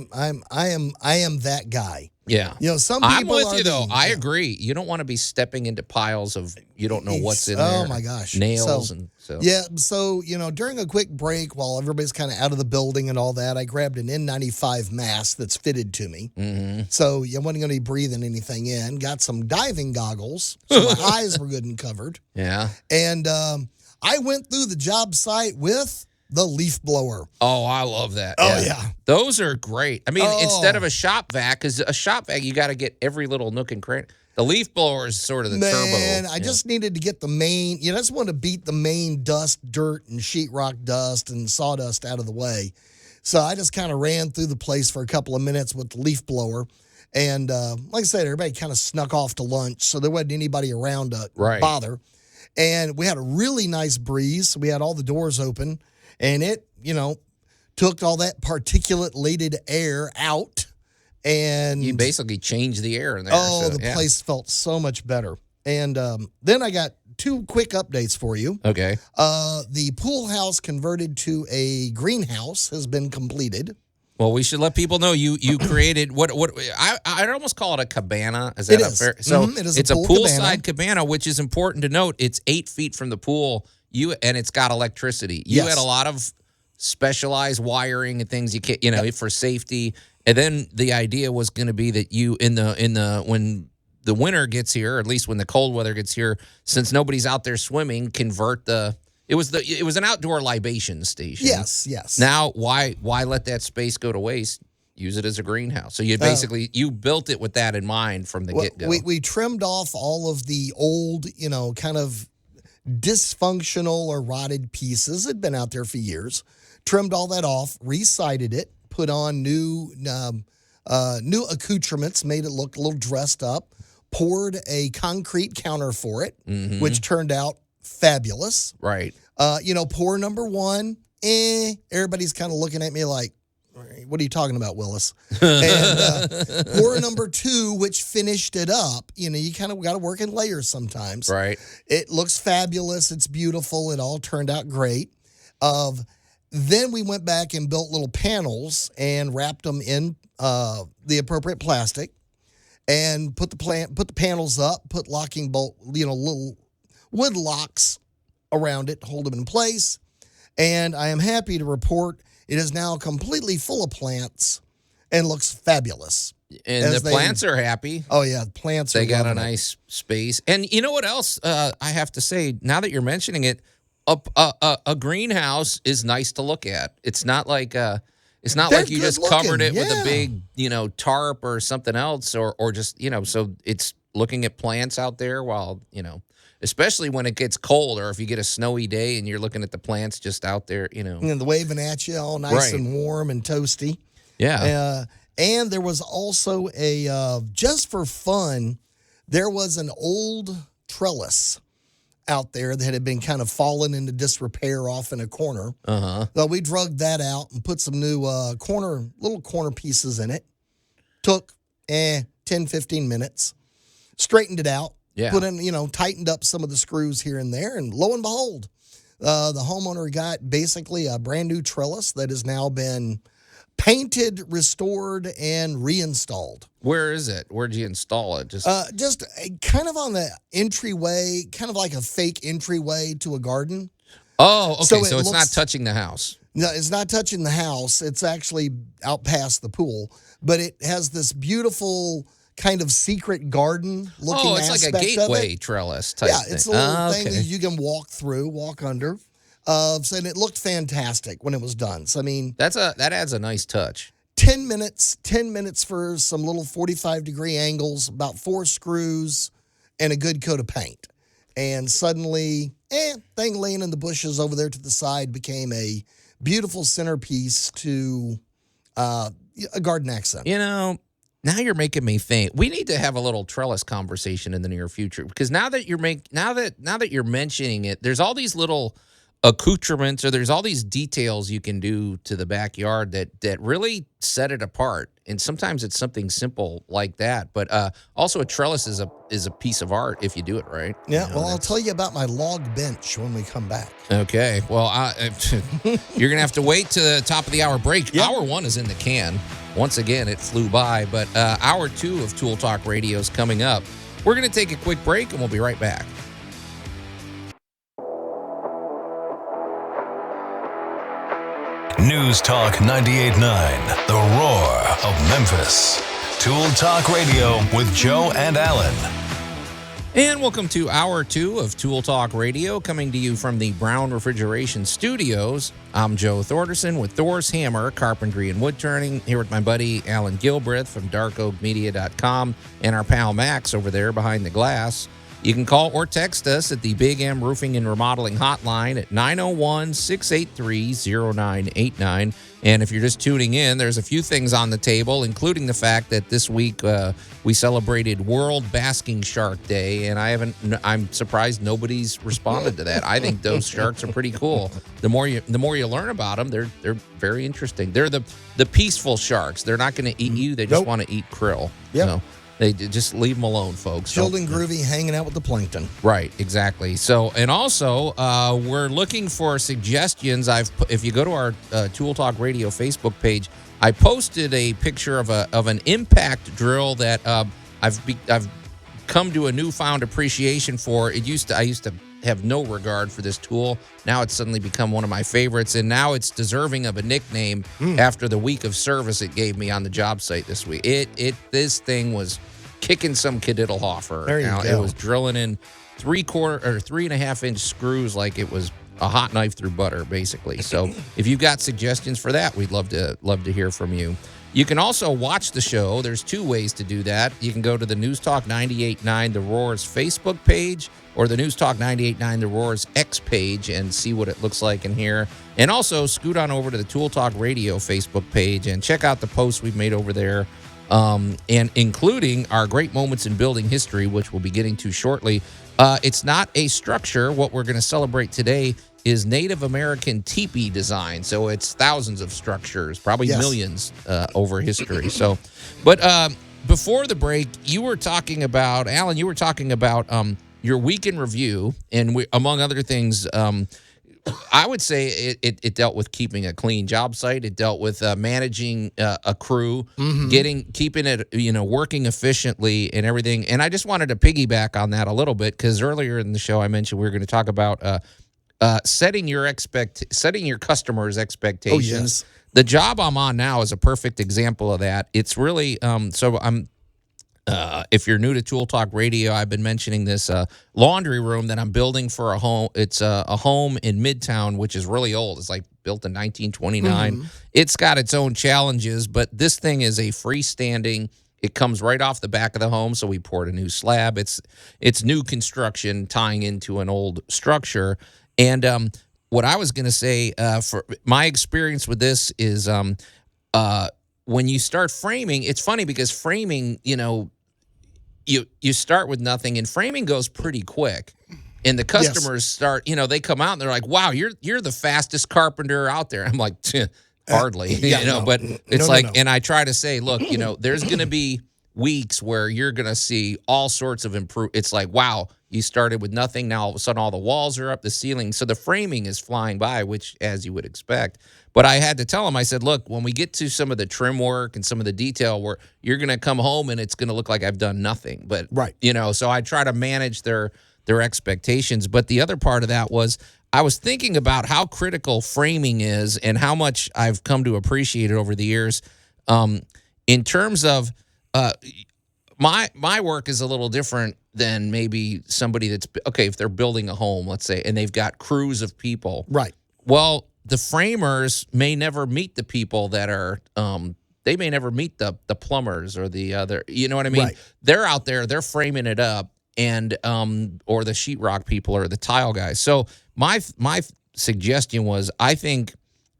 [SPEAKER 3] that guy.
[SPEAKER 2] Yeah.
[SPEAKER 3] Some people
[SPEAKER 2] I'm with you, though. I agree. You don't want to be stepping into piles of you don't know what's in there.
[SPEAKER 3] Oh, my gosh.
[SPEAKER 2] Nails.
[SPEAKER 3] Yeah, so, during a quick break while everybody's kind of out of the building and all that, I grabbed an N95 mask that's fitted to me. Mm-hmm. So I wasn't going to be breathing anything in. Got some diving goggles, so my eyes were good and covered.
[SPEAKER 2] Yeah.
[SPEAKER 3] And I went through the job site with the leaf blower.
[SPEAKER 2] Oh, I love that.
[SPEAKER 3] Oh, yeah.
[SPEAKER 2] Those are great. I mean, instead of a shop vac, because a shop vac, you got to get every little nook and cranny. The leaf blower is sort of the turbo.
[SPEAKER 3] Man, I just needed to get the main, I just wanted to beat the main dust, dirt, and sheetrock dust and sawdust out of the way. So I just kind of ran through the place for a couple of minutes with the leaf blower. And like I said, everybody kind of snuck off to lunch, so there wasn't anybody around to bother. And we had a really nice breeze. So we had all the doors open. And it, took all that particulate-laden air out. And
[SPEAKER 2] you basically changed the air in there.
[SPEAKER 3] Oh, the place felt so much better. And then I got two quick updates for you.
[SPEAKER 2] Okay.
[SPEAKER 3] The pool house converted to a greenhouse has been completed.
[SPEAKER 2] Well, we should let people know you created what I'd almost call it a cabana. Is that
[SPEAKER 3] It
[SPEAKER 2] a
[SPEAKER 3] is.
[SPEAKER 2] fair? So
[SPEAKER 3] It is a
[SPEAKER 2] it's a
[SPEAKER 3] pool
[SPEAKER 2] poolside cabana, which is important to note. It's 8 feet from the pool. And it's got electricity. You
[SPEAKER 3] Yes.
[SPEAKER 2] had a lot of specialized wiring and things you can't, for safety. And then the idea was going to be that you when the winter gets here, or at least when the cold weather gets here, since nobody's out there swimming, it was an outdoor libation station.
[SPEAKER 3] Yes.
[SPEAKER 2] Now, why let that space go to waste? Use it as a greenhouse. So you basically you built it with that in mind from the get-go.
[SPEAKER 3] We trimmed off all of the old, kind of dysfunctional or rotted pieces. Had been out there for years. Trimmed all that off, re-sided it, put on new accoutrements, made it look a little dressed up. Poured a concrete counter for it, which turned out fabulous.
[SPEAKER 2] Right.
[SPEAKER 3] Pour number one, everybody's kind of looking at me like, what are you talking about, Willis? And pour number two, which finished it up. You kind of got to work in layers sometimes.
[SPEAKER 2] Right.
[SPEAKER 3] It looks fabulous. It's beautiful. It all turned out great. Then we went back and built little panels and wrapped them in the appropriate plastic and put the panels up, put locking bolt, little wood locks around it, hold them in place. And I am happy to report it is now completely full of plants and looks fabulous.
[SPEAKER 2] And the plants are happy.
[SPEAKER 3] Oh, yeah. Plants are
[SPEAKER 2] They got a
[SPEAKER 3] loving it.
[SPEAKER 2] nice space. And you know what else I have to say, now that you're mentioning it, a greenhouse is nice to look at. It's not like you just covered it with a big, tarp or something else or just, so it's looking at plants out there while, especially when it gets cold or if you get a snowy day and you're looking at the plants just out there,
[SPEAKER 3] And the waving at you all nice and warm and toasty.
[SPEAKER 2] Yeah.
[SPEAKER 3] And there was also just for fun, there was an old trellis out there that had been kind of fallen into disrepair off in a corner. So we drugged that out and put some new little corner pieces in it. Took 10, 15 minutes. Straightened it out.
[SPEAKER 2] Yeah.
[SPEAKER 3] Put in, tightened up some of the screws here and there. And lo and behold, the homeowner got basically a brand new trellis that has now been painted, restored, and reinstalled.
[SPEAKER 2] Where is it? Where'd you install it?
[SPEAKER 3] Just kind of on the entryway, kind of like a fake entryway to a garden.
[SPEAKER 2] Oh, okay. So it's
[SPEAKER 3] looks,
[SPEAKER 2] not touching the house.
[SPEAKER 3] No, it's not touching the house. It's actually out past the pool. But it has this beautiful kind of secret garden looking aspect.
[SPEAKER 2] Oh, it's like a gateway trellis type thing.
[SPEAKER 3] Yeah, it's a little thing that you can walk through, walk under. And it looked fantastic when it was done. So, I mean,
[SPEAKER 2] that adds a nice touch.
[SPEAKER 3] 10 minutes for some little 45-degree angles, about 4 screws, and a good coat of paint. And suddenly, thing laying in the bushes over there to the side became a beautiful centerpiece to a garden accent.
[SPEAKER 2] Now you're making me think. We need to have a little trellis conversation in the near future because now that you're mentioning it, there's all these little accoutrements or there's all these details you can do to the backyard that really set it apart. And sometimes it's something simple like that, but also a trellis is a piece of art if you do it right.
[SPEAKER 3] Yeah, I'll tell you about my log bench when we come back.
[SPEAKER 2] Okay, well, you're gonna have to wait to the top of the hour break. Yep. Hour 1 is in the can. Once again, it flew by, but hour 2 of Tool Talk Radio is coming up. We're gonna take a quick break and we'll be right back.
[SPEAKER 1] News Talk 98.9, the roar of Memphis. Tool Talk Radio with Joe and Allan.
[SPEAKER 2] And welcome to Hour 2 of Tool Talk Radio, coming to you from the Brown Refrigeration Studios. I'm Joe Thorderson with Thor's Hammer, Carpentry and Wood Turning, here with my buddy Allan Gilbreth from darkoakmedia.com and our pal Max over there behind the glass. You can call or text us at the Big M Roofing and Remodeling Hotline at 901-683-0989. And if you're just tuning in, there's a few things on the table, including the fact that this week we celebrated World Basking Shark Day, and I'm surprised nobody's responded to that. I think those sharks are pretty cool. The more you learn about them, they're very interesting. They're the peaceful sharks. They're not going to eat you. They just want to eat krill.
[SPEAKER 3] Yep.
[SPEAKER 2] So, They just leave them alone, folks.
[SPEAKER 3] Chilled and groovy, hanging out with the plankton.
[SPEAKER 2] Right, exactly. So, and also, we're looking for suggestions. If you go to our Tool Talk Radio Facebook page, I posted a picture of an impact drill that I've come to a newfound appreciation for. I used to have no regard for this tool. Now it's suddenly become one of my favorites, and now it's deserving of a nickname after the week of service it gave me on the job site this week. This thing was kicking some Kadiddlehofer.
[SPEAKER 3] There you go.
[SPEAKER 2] It was drilling in 3.5 inch screws like it was a hot knife through butter, basically. So if you've got suggestions for that, we'd love to hear from you. You can also watch the show. There's two ways to do that. You can go to the News Talk 98.9 The Roar's Facebook page or the News Talk 98.9 The Roar's X page and see what it looks like in here. And also scoot on over to the Tool Talk Radio Facebook page and check out the posts we've made over there, and including our great moments in building history, which we'll be getting to shortly. It's not a structure. What we're going to celebrate today is Native American teepee design. So it's thousands of structures, probably millions over history. So, but before the break, you were talking about, Allan, your week in review, and among other things, I would say it dealt with keeping a clean job site. It dealt with managing a crew, keeping it, working efficiently and everything. And I just wanted to piggyback on that a little bit because earlier in the show I mentioned we were going to talk about setting your customers' expectations.
[SPEAKER 3] Oh, yes.
[SPEAKER 2] The job I'm on now is a perfect example of that. It's really so I'm. If you're new to Tool Talk Radio, I've been mentioning this laundry room that I'm building for a home. It's a home in Midtown, which is really old. It's like built in 1929. It's got its own challenges, but this thing is a freestanding. It comes right off the back of the home, so we poured a new slab. It's new construction tying into an old structure. And what I was going to say, for my experience with this is when you start framing, it's funny because framing, you start with nothing, and framing goes pretty quick. And the customers start, they come out and they're like, "Wow, you're the fastest carpenter out there." I'm like, hardly, but it's and I try to say, look, there's going to be weeks where you're going to see all sorts of It's like, wow, you started with nothing. Now all of a sudden all the walls are up, the ceiling. So the framing is flying by, which as you would expect. But I had to tell him, I said, look, when we get to some of the trim work and some of the detail work, you're going to come home and it's going to look like I've done nothing. But, so I try to manage their expectations. But the other part of that was I was thinking about how critical framing is and how much I've come to appreciate it over the years. In terms of my work is a little different than maybe somebody that's, if they're building a home, let's say, and they've got crews of people.
[SPEAKER 3] Right.
[SPEAKER 2] Well, the framers may never meet the people that are, they may never meet the plumbers or the other, you know what I mean?
[SPEAKER 3] Right.
[SPEAKER 2] They're out there, they're framing it up, and or the sheetrock people or the tile guys. So my suggestion was, I think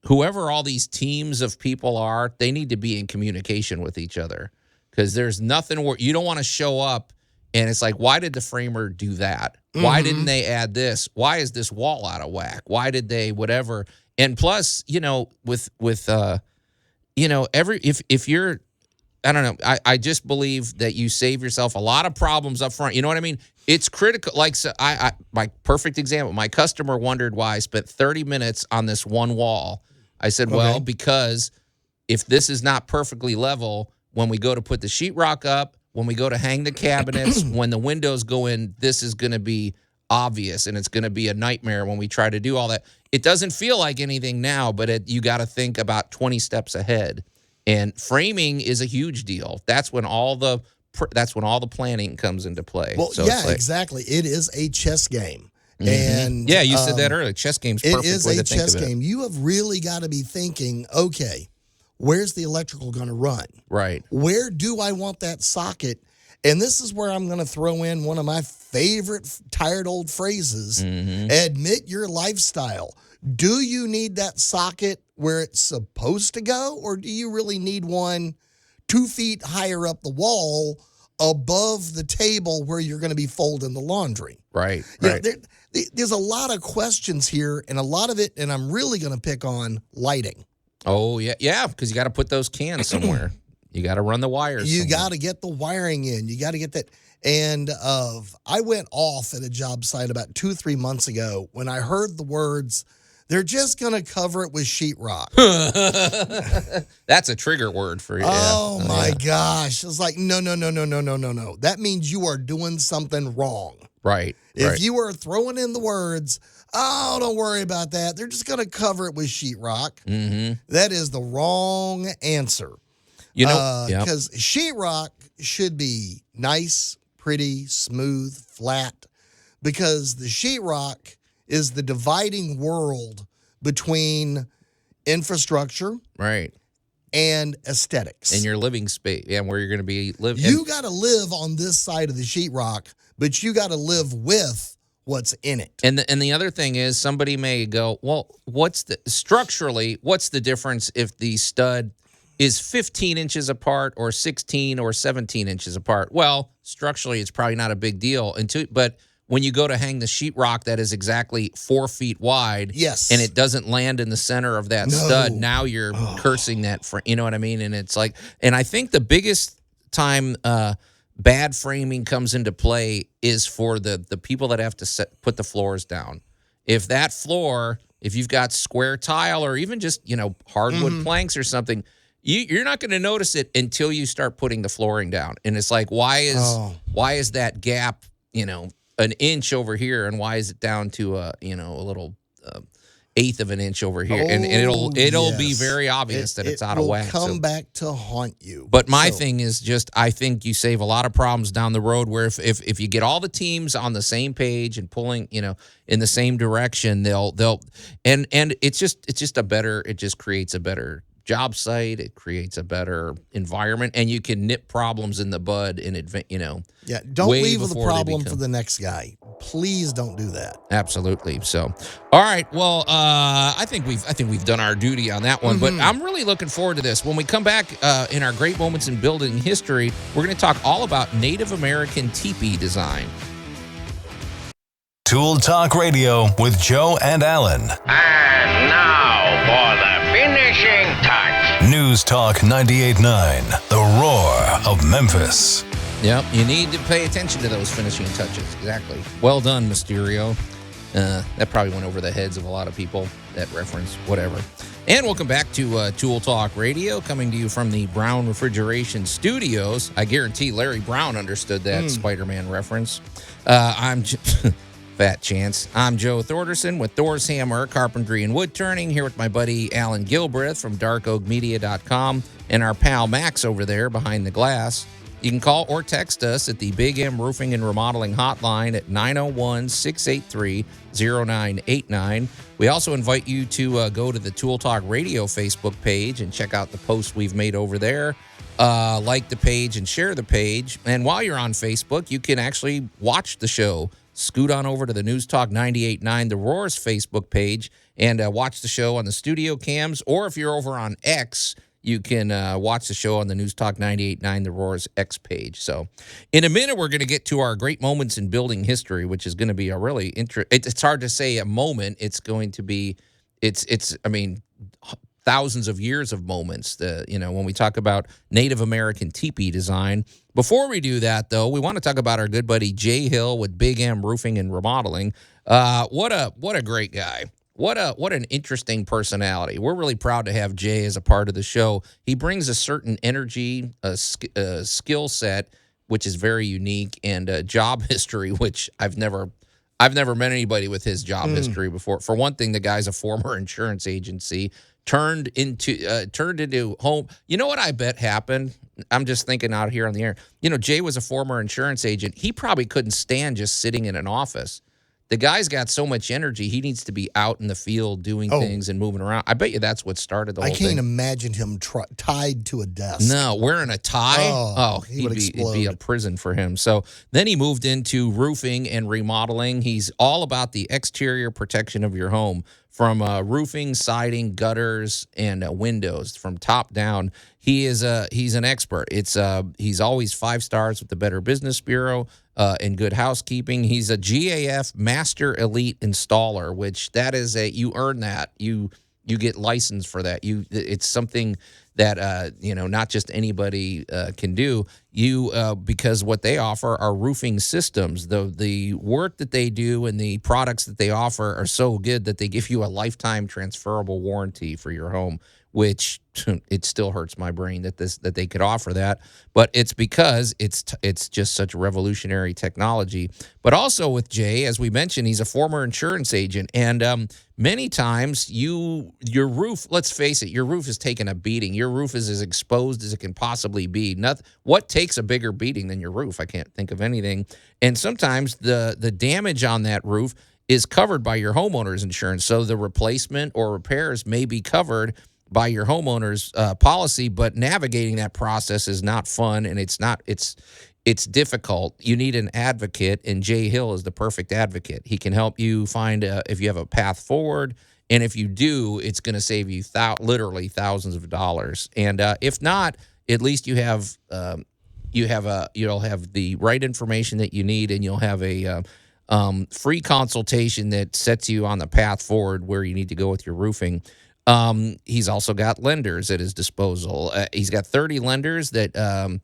[SPEAKER 2] whoever all these teams of people are, they need to be in communication with each other, because there's nothing where you don't want to show up and it's like, why did the framer do that? Why didn't they add this? Why is this wall out of whack? Why did they whatever? And plus, if you're, I don't know, I just believe that you save yourself a lot of problems up front. You know what I mean? It's critical. Like, so my perfect example, my customer wondered why I spent 30 minutes on this one wall. I said, well, because if this is not perfectly level, when we go to put the sheetrock up, when we go to hang the cabinets, when the windows go in, this is going to be obvious, and it's going to be a nightmare when we try to do all that. It doesn't feel like anything now, but you got to think about 20 steps ahead. And framing is a huge deal. That's when all the planning comes into play.
[SPEAKER 3] Well,
[SPEAKER 2] so
[SPEAKER 3] exactly. It is a chess game. And
[SPEAKER 2] yeah, you said that earlier. Chess game's perfect way to think of it.
[SPEAKER 3] It is a chess game. You have really got to be thinking, okay, where's the electrical going to run?
[SPEAKER 2] Right.
[SPEAKER 3] Where do I want that socket? And this is where I'm going to throw in one of my favorite tired old phrases. Admit your lifestyle. Do you need that socket where it's supposed to go, or do you really need one 2 feet higher up the wall above the table where you're going to be folding the laundry?
[SPEAKER 2] Right.
[SPEAKER 3] There's a lot of questions here, and a lot of it, and I'm really going to pick on lighting.
[SPEAKER 2] Oh, yeah, because you got to put those cans somewhere. You got to run the wires.
[SPEAKER 3] You got to get the wiring in. You got to get that. And I went off at a job site about 2-3 months ago when I heard the words, they're just going to cover it with sheetrock.
[SPEAKER 2] That's a trigger word for you.
[SPEAKER 3] Oh, my gosh. It's like, no. That means you are doing something wrong.
[SPEAKER 2] Right.
[SPEAKER 3] If you are throwing in the words, oh, don't worry about that. They're just going to cover it with sheetrock. That is the wrong answer. Because sheetrock should be nice, pretty, smooth, flat, because the sheetrock is the dividing world between infrastructure,
[SPEAKER 2] right,
[SPEAKER 3] and aesthetics,
[SPEAKER 2] and your living space, where you're going to be living.
[SPEAKER 3] You got to live on this side of the sheetrock, but you got to live with what's in it.
[SPEAKER 2] And the other thing is, somebody may go, well, what's the difference if the stud is 15 inches apart or 16 or 17 inches apart? Well, structurally, it's probably not a big deal. But when you go to hang the sheetrock that is exactly 4 feet wide,
[SPEAKER 3] yes,
[SPEAKER 2] and it doesn't land in the center of that stud, now you're cursing that. You know what I mean? And it's like, and I think the biggest time bad framing comes into play is for the people that have to put the floors down. If that floor, if you've got square tile or even just hardwood planks or something, you're not going to notice it until you start putting the flooring down. And it's like, why is that gap, an inch over here, and why is it down to a little eighth of an inch over here? And it'll be very obvious that it's out of whack.
[SPEAKER 3] It will come back to haunt you.
[SPEAKER 2] But my thing is just, I think you save a lot of problems down the road where if you get all the teams on the same page and pulling, in the same direction, they'll and it just creates a better job site. It creates a better environment, and you can nip problems in the bud in advance.
[SPEAKER 3] Yeah, don't leave the problem for the next guy. Please don't do that.
[SPEAKER 2] Absolutely. So, all right. Well, I think we've done our duty on that one. But I'm really looking forward to this. When we come back in our great moments in building history, we're going to talk all about Native American teepee design.
[SPEAKER 1] Tool Talk Radio with Joe and Allan.
[SPEAKER 10] And now for the finishing touch.
[SPEAKER 1] News Talk 98.9, the roar of Memphis.
[SPEAKER 2] Yep, you need to pay attention to those finishing touches. Exactly. Well done, Mysterio. That probably went over the heads of a lot of people, that reference, whatever. And welcome back to Tool Talk Radio, coming to you from the Brown Refrigeration Studios. I guarantee Larry Brown understood that Spider-Man reference. I'm... Fat chance. I'm Joe Thorderson with Thor's Hammer, Carpentry and Wood Turning, here with my buddy Allan Gilbreth from darkoakmedia.com and our pal Max over there behind the glass. You can call or text us at the Big M Roofing and Remodeling Hotline at 901-683-0989. We also invite you to go to the Tool Talk Radio Facebook page and check out the posts we've made over there. Like the page and share the page. And while you're on Facebook, you can actually watch the show. Scoot on over to the News Talk 98.9 The Roar's Facebook page and watch the show on the studio cams. Or if you're over on X, you can watch the show on the News Talk 98.9 The Roar's X page. So in a minute, we're going to get to our great moments in building history, which is going to be a really it's hard to say a moment. It's going to be, thousands of years of moments, when we talk about Native American teepee design. Before we do that, though, we want to talk about our good buddy Jay Hill with Big M Roofing and Remodeling. What a great guy. What an interesting personality. We're really proud to have Jay as a part of the show. He brings a certain energy, a skill set, which is very unique, and a job history, which I've never met anybody with his job history before. For one thing, the guy's a former insurance agency, turned into home. You know what I bet happened? I'm just thinking out here on the air. Jay was a former insurance agent. He probably couldn't stand just sitting in an office. The guy's got so much energy, he needs to be out in the field doing things and moving around. I bet you that's what started the whole thing.
[SPEAKER 3] I can't imagine him tied to a desk.
[SPEAKER 2] No, wearing a tie? It'd be a prison for him. So then he moved into roofing and remodeling. He's all about the exterior protection of your home, from roofing, siding, gutters, and windows, from top down. He's an expert. He's always 5 stars with the Better Business Bureau and Good Housekeeping. He's a GAF Master Elite Installer, which that is you earn that. You get licensed for that. It's something that not just anybody can do. Because what they offer are roofing systems. The work that they do and the products that they offer are so good that they give you a lifetime transferable warranty for your home, which it still hurts my brain that they could offer that. But it's because it's just such revolutionary technology. But also with Jay, as we mentioned, he's a former insurance agent, and many times your roof, let's face it, your roof is taking a beating. Your roof is as exposed as it can possibly be. What takes a bigger beating than your roof? I can't think of anything. And sometimes the damage on that roof is covered by your homeowner's insurance. So the replacement or repairs may be covered by your homeowner's policy, but navigating that process is not fun, and it's difficult. You need an advocate, and Jay Hill is the perfect advocate. He can help you find if you have a path forward, and if you do, it's going to save you literally thousands of dollars. And if not, at least you'll have the right information that you need, and you'll have a free consultation that sets you on the path forward where you need to go with your roofing. He's also got lenders at his disposal. He's got 30 lenders that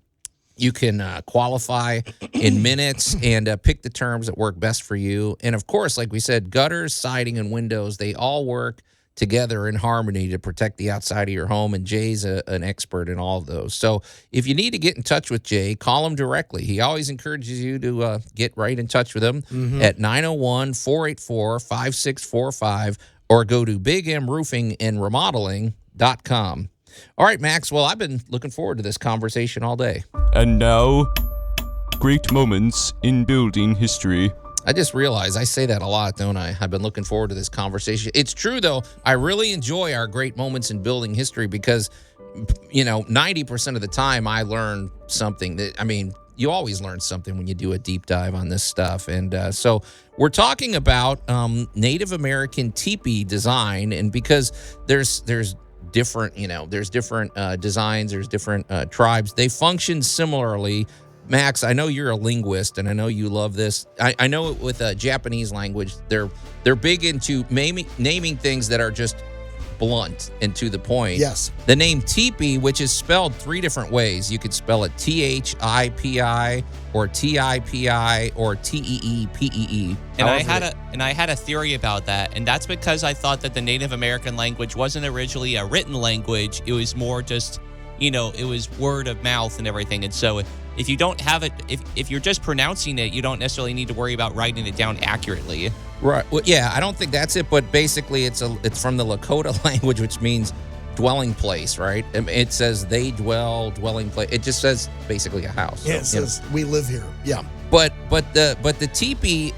[SPEAKER 2] you can qualify in minutes and pick the terms that work best for you. And, of course, like we said, gutters, siding, and windows, they all work together in harmony to protect the outside of your home, and Jay's an expert in all of those. So if you need to get in touch with Jay, call him directly. He always encourages you to get right in touch with him at 901-484-5645. or go to bigmroofingandremodeling.com. All right, Max. Well, I've been looking forward to this conversation all day.
[SPEAKER 5] And now, great moments in building history.
[SPEAKER 2] I just realized I say that a lot, don't I? I've been looking forward to this conversation. It's true, though. I really enjoy our great moments in building history because, 90% of the time I learn something you always learn something when you do a deep dive on this stuff. And so we're talking about Native American teepee design. And because there's different, there's different designs, there's different tribes. They function similarly. Max, I know you're a linguist, and I know you love this. I know with Japanese language, they're big into naming things that are just blunt and to the point.
[SPEAKER 3] Yes.
[SPEAKER 2] The name teepee, which is spelled three different ways. You could spell it THIPI or TIPI or TEEPEE.
[SPEAKER 4] And I had a theory about that, and that's because I thought that the Native American language wasn't originally a written language. It was more just, it was word of mouth and everything. And so if you don't have it, if you're just pronouncing it, you don't necessarily need to worry about writing it down accurately.
[SPEAKER 2] Right. Well, yeah, I don't think that's it, but basically it's from the Lakota language, which means dwelling place, right? It says they dwelling place. It just says basically a house.
[SPEAKER 3] Yeah, it says we live here. Yeah.
[SPEAKER 2] But the teepee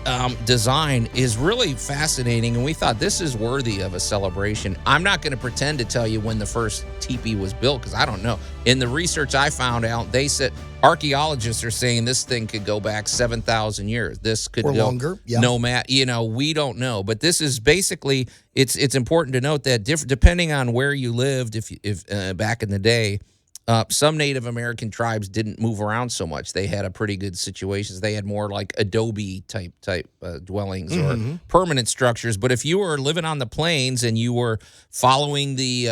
[SPEAKER 2] design is really fascinating, and we thought this is worthy of a celebration. I'm not going to pretend to tell you when the first teepee was built because I don't know. In the research I found out, they said archaeologists are saying this thing could go back 7,000 years. This could
[SPEAKER 3] or
[SPEAKER 2] go
[SPEAKER 3] longer. Yeah.
[SPEAKER 2] No matter, we don't know. But this is basically it's important to note that depending on where you lived, if back in the day. Some Native American tribes didn't move around so much. They had a pretty good situations. They had more like adobe type dwellings or permanent structures. But if you were living on the plains and you were following the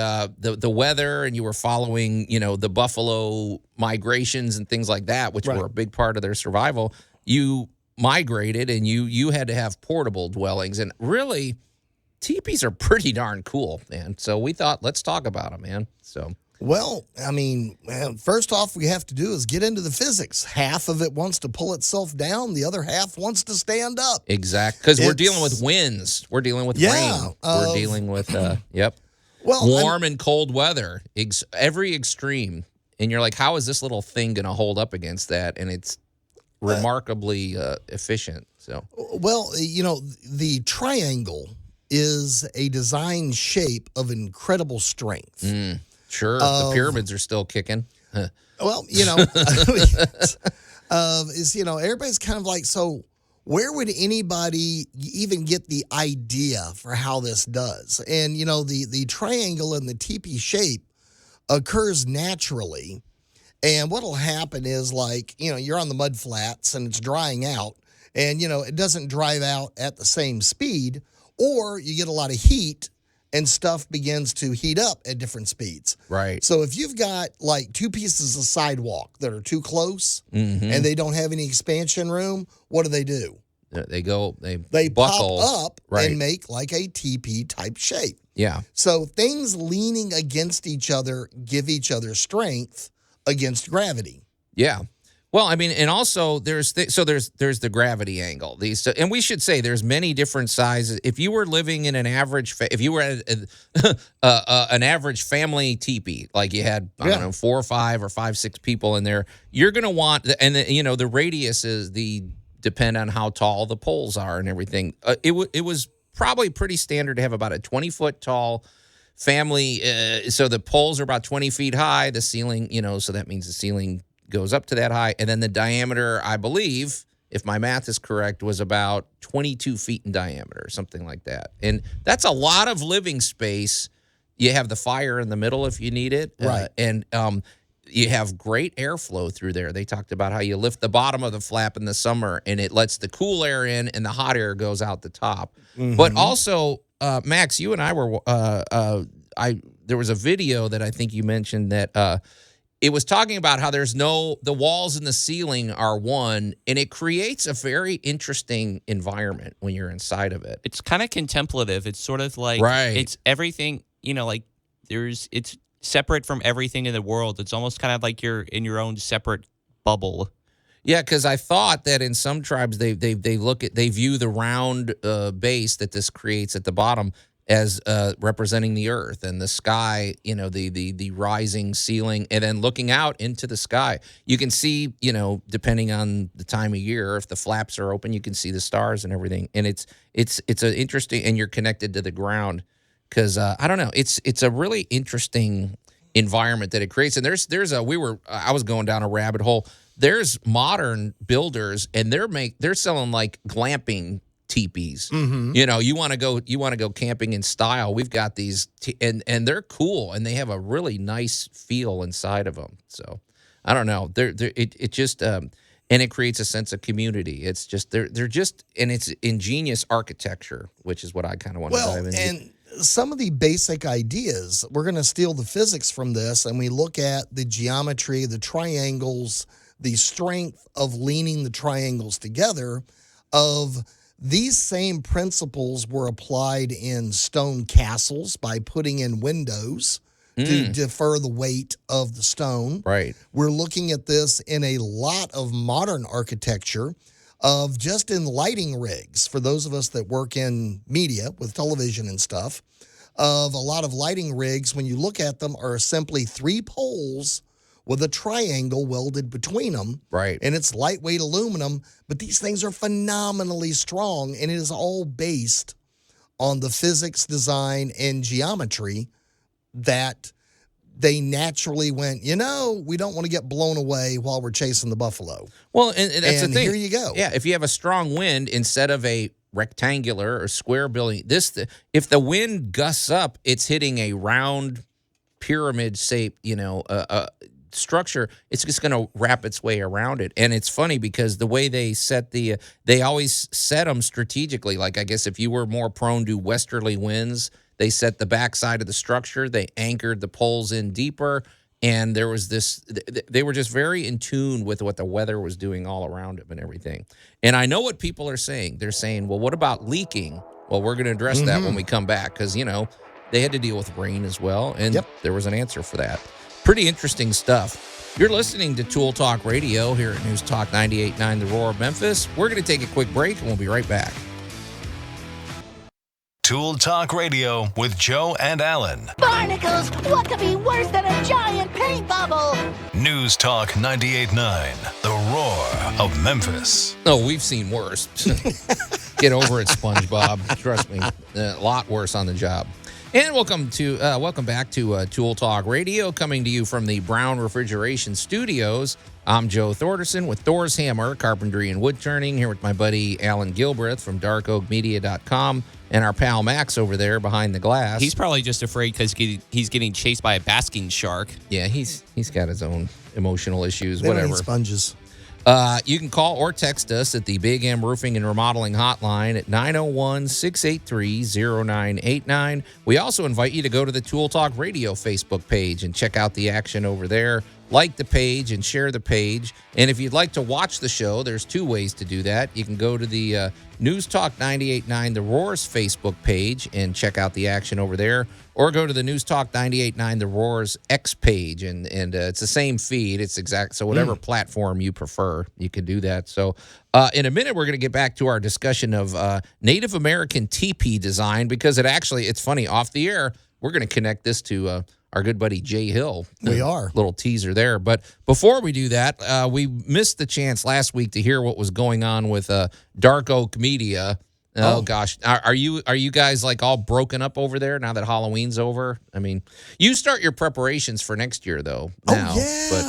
[SPEAKER 2] weather and you were following the buffalo migrations and things like that, which were a big part of their survival, you migrated and you had to have portable dwellings. And really, teepees are pretty darn cool, man. So we thought, let's talk about them, man. So.
[SPEAKER 3] Well, first off, we have to do is get into the physics. Half of it wants to pull itself down. The other half wants to stand up.
[SPEAKER 2] Exactly. Because we're dealing with winds. We're dealing with rain. We're dealing with, warm and cold weather. Every extreme. And you're like, how is this little thing going to hold up against that? And it's remarkably efficient. So.
[SPEAKER 3] Well, the triangle is a design shape of incredible strength.
[SPEAKER 2] Sure, the pyramids are still kicking.
[SPEAKER 3] Well, everybody's kind of like, so where would anybody even get the idea for how this does? And, the triangle and the teepee shape occurs naturally. And what'll happen is you're on the mud flats and it's drying out and, it doesn't dry out at the same speed, or you get a lot of heat and stuff begins to heat up at different speeds.
[SPEAKER 2] Right.
[SPEAKER 3] So if you've got like two pieces of sidewalk that are too close
[SPEAKER 2] Mm-hmm.
[SPEAKER 3] and they don't have any expansion room, what do?
[SPEAKER 2] They
[SPEAKER 3] pop
[SPEAKER 2] buckle,
[SPEAKER 3] up
[SPEAKER 2] right.
[SPEAKER 3] and make like a teepee type shape.
[SPEAKER 2] Yeah.
[SPEAKER 3] So things leaning against each other give each other strength against gravity.
[SPEAKER 2] Yeah. Well, I mean, and also there's the gravity angle. And we should say there's many different sizes. If you were living in an average, if you were at an average family teepee, like you had, I don't know, 4 or 5 or 5, 6 people in there, you're going to want, and the radius is depend on how tall the poles are and everything. It was probably pretty standard to have about a 20-foot tall family. So the poles are about 20 feet high. The ceiling, so that means the ceiling goes up to that high. And then the diameter, I believe, if my math is correct, was about 22 feet in diameter, something like that. And that's a lot of living space. You have the fire in the middle if you need it.
[SPEAKER 3] Right.
[SPEAKER 2] And you have great airflow through there. They talked about how you lift the bottom of the flap in the summer and it lets the cool air in and the hot air goes out the top. Mm-hmm. But also, Max, you and I were, there was a video that I think you mentioned that it was talking about how the walls and the ceiling are one, and it creates a very interesting environment when you're inside of it.
[SPEAKER 4] It's kind of contemplative. It's sort of like, it's everything, like it's separate from everything in the world. It's almost kind of like you're in your own separate bubble.
[SPEAKER 2] Yeah, because I thought that in some tribes they view the round base that this creates at the bottom as representing the earth and the sky, the rising ceiling, and then looking out into the sky. You can see, depending on the time of year, if the flaps are open, you can see the stars and everything. And it's an interesting, and you're connected to the ground because I don't know, it's a really interesting environment that it creates. And I was going down a rabbit hole. There's modern builders, and they're selling like glamping teepees.
[SPEAKER 3] Mm-hmm.
[SPEAKER 2] You want to go camping in style. We've got these and they're cool, and they have a really nice feel inside of them. So I don't know. It just and it creates a sense of community. It's just they're just, and it's ingenious architecture, which is what I kind of want to dive into.
[SPEAKER 3] And some of the basic ideas, we're going to steal the physics from this, and we look at the geometry, the triangles, the strength of leaning the triangles together. Of these same principles were applied in stone castles by putting in windows to defer the weight of the stone.
[SPEAKER 2] Right.
[SPEAKER 3] We're looking at this in a lot of modern architecture of just in lighting rigs. For those of us that work in media with television and stuff, of a lot of lighting rigs, when you look at them, are simply 3 poles with a triangle welded between them.
[SPEAKER 2] Right.
[SPEAKER 3] And it's lightweight aluminum, but these things are phenomenally strong, and it is all based on the physics, design, and geometry that they naturally went, we don't want to get blown away while we're chasing the buffalo.
[SPEAKER 2] Well, and that's the thing.
[SPEAKER 3] Here you go.
[SPEAKER 2] Yeah, if you have a strong wind, instead of a rectangular or square building, if the wind gusts up, it's hitting a round pyramid-shaped, structure, it's just going to wrap its way around it. And it's funny because the way they they always set them strategically. Like, I guess if you were more prone to westerly winds, they set the backside of the structure, they anchored the poles in deeper, and there was they were just very in tune with what the weather was doing all around them and everything. And I know what people are saying. They're saying, well, what about leaking? Well, we're going to address that when we come back because, they had to deal with rain as well, and there was an answer for that. Pretty interesting stuff. You're listening to Tool Talk Radio here at News Talk 98.9 The Roar of Memphis. We're going to take a quick break, and we'll be right back.
[SPEAKER 1] Tool Talk Radio with Joe and Allan.
[SPEAKER 11] Barnacles! What could be worse than a giant paint bubble?
[SPEAKER 1] News Talk 98.9 The Roar of Memphis.
[SPEAKER 2] Oh, we've seen worse. Get over it, SpongeBob. Trust me, a lot worse on the job. And welcome back to Tool Talk Radio, coming to you from the Brown Refrigeration Studios. I'm Joe Thorderson with Thor's Hammer, Carpentry and Wood Turning, here with my buddy Allan Gilbreth from darkoakmedia.com and our pal Max over there behind the glass.
[SPEAKER 4] He's probably just afraid because he's getting chased by a basking shark.
[SPEAKER 2] Yeah, he's got his own emotional issues,
[SPEAKER 3] They
[SPEAKER 2] whatever.
[SPEAKER 3] don't eat sponges.
[SPEAKER 2] You can call or text us at the Big M Roofing and Remodeling Hotline at 901-683-0989. We also invite you to go to the Tool Talk Radio Facebook page and check out the action over there. Like the page and share the page. And if you'd like to watch the show, there's two ways to do that. You can go to the News Talk 98.9 The Roar's Facebook page and check out the action over there. Or go to the News Talk 98.9 The Roar's X page, and it's the same feed. It's exact. So whatever platform you prefer, you can do that. So in a minute, we're going to get back to our discussion of Native American teepee design, because it's funny, off the air, we're going to connect this to our good buddy Jay Hill.
[SPEAKER 3] We are.
[SPEAKER 2] Little teaser there. But before we do that, we missed the chance last week to hear what was going on with Dark Oak Media. Oh gosh, are you guys like all broken up over there now that Halloween's over? I mean, you start your preparations for next year though. Now,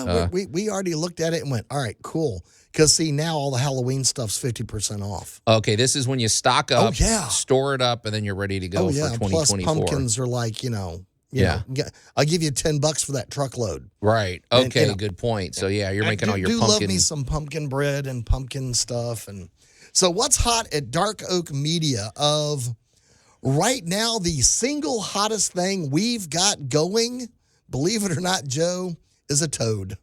[SPEAKER 3] but, we already looked at it and went, all right, cool. Because see, now all the Halloween stuff's 50% off.
[SPEAKER 2] Okay, this is when you stock up, store it up, and then you're ready to go for 2024.
[SPEAKER 3] Plus pumpkins are like, you know, I'll give you $10 for that truckload.
[SPEAKER 2] Right. Okay, and, good point. So yeah, you're making all your pumpkin. I do
[SPEAKER 3] love me some pumpkin bread and pumpkin stuff. And so what's hot at Dark Oak Media of right now, the single hottest thing we've got going, believe it or not, Joe, is a toad.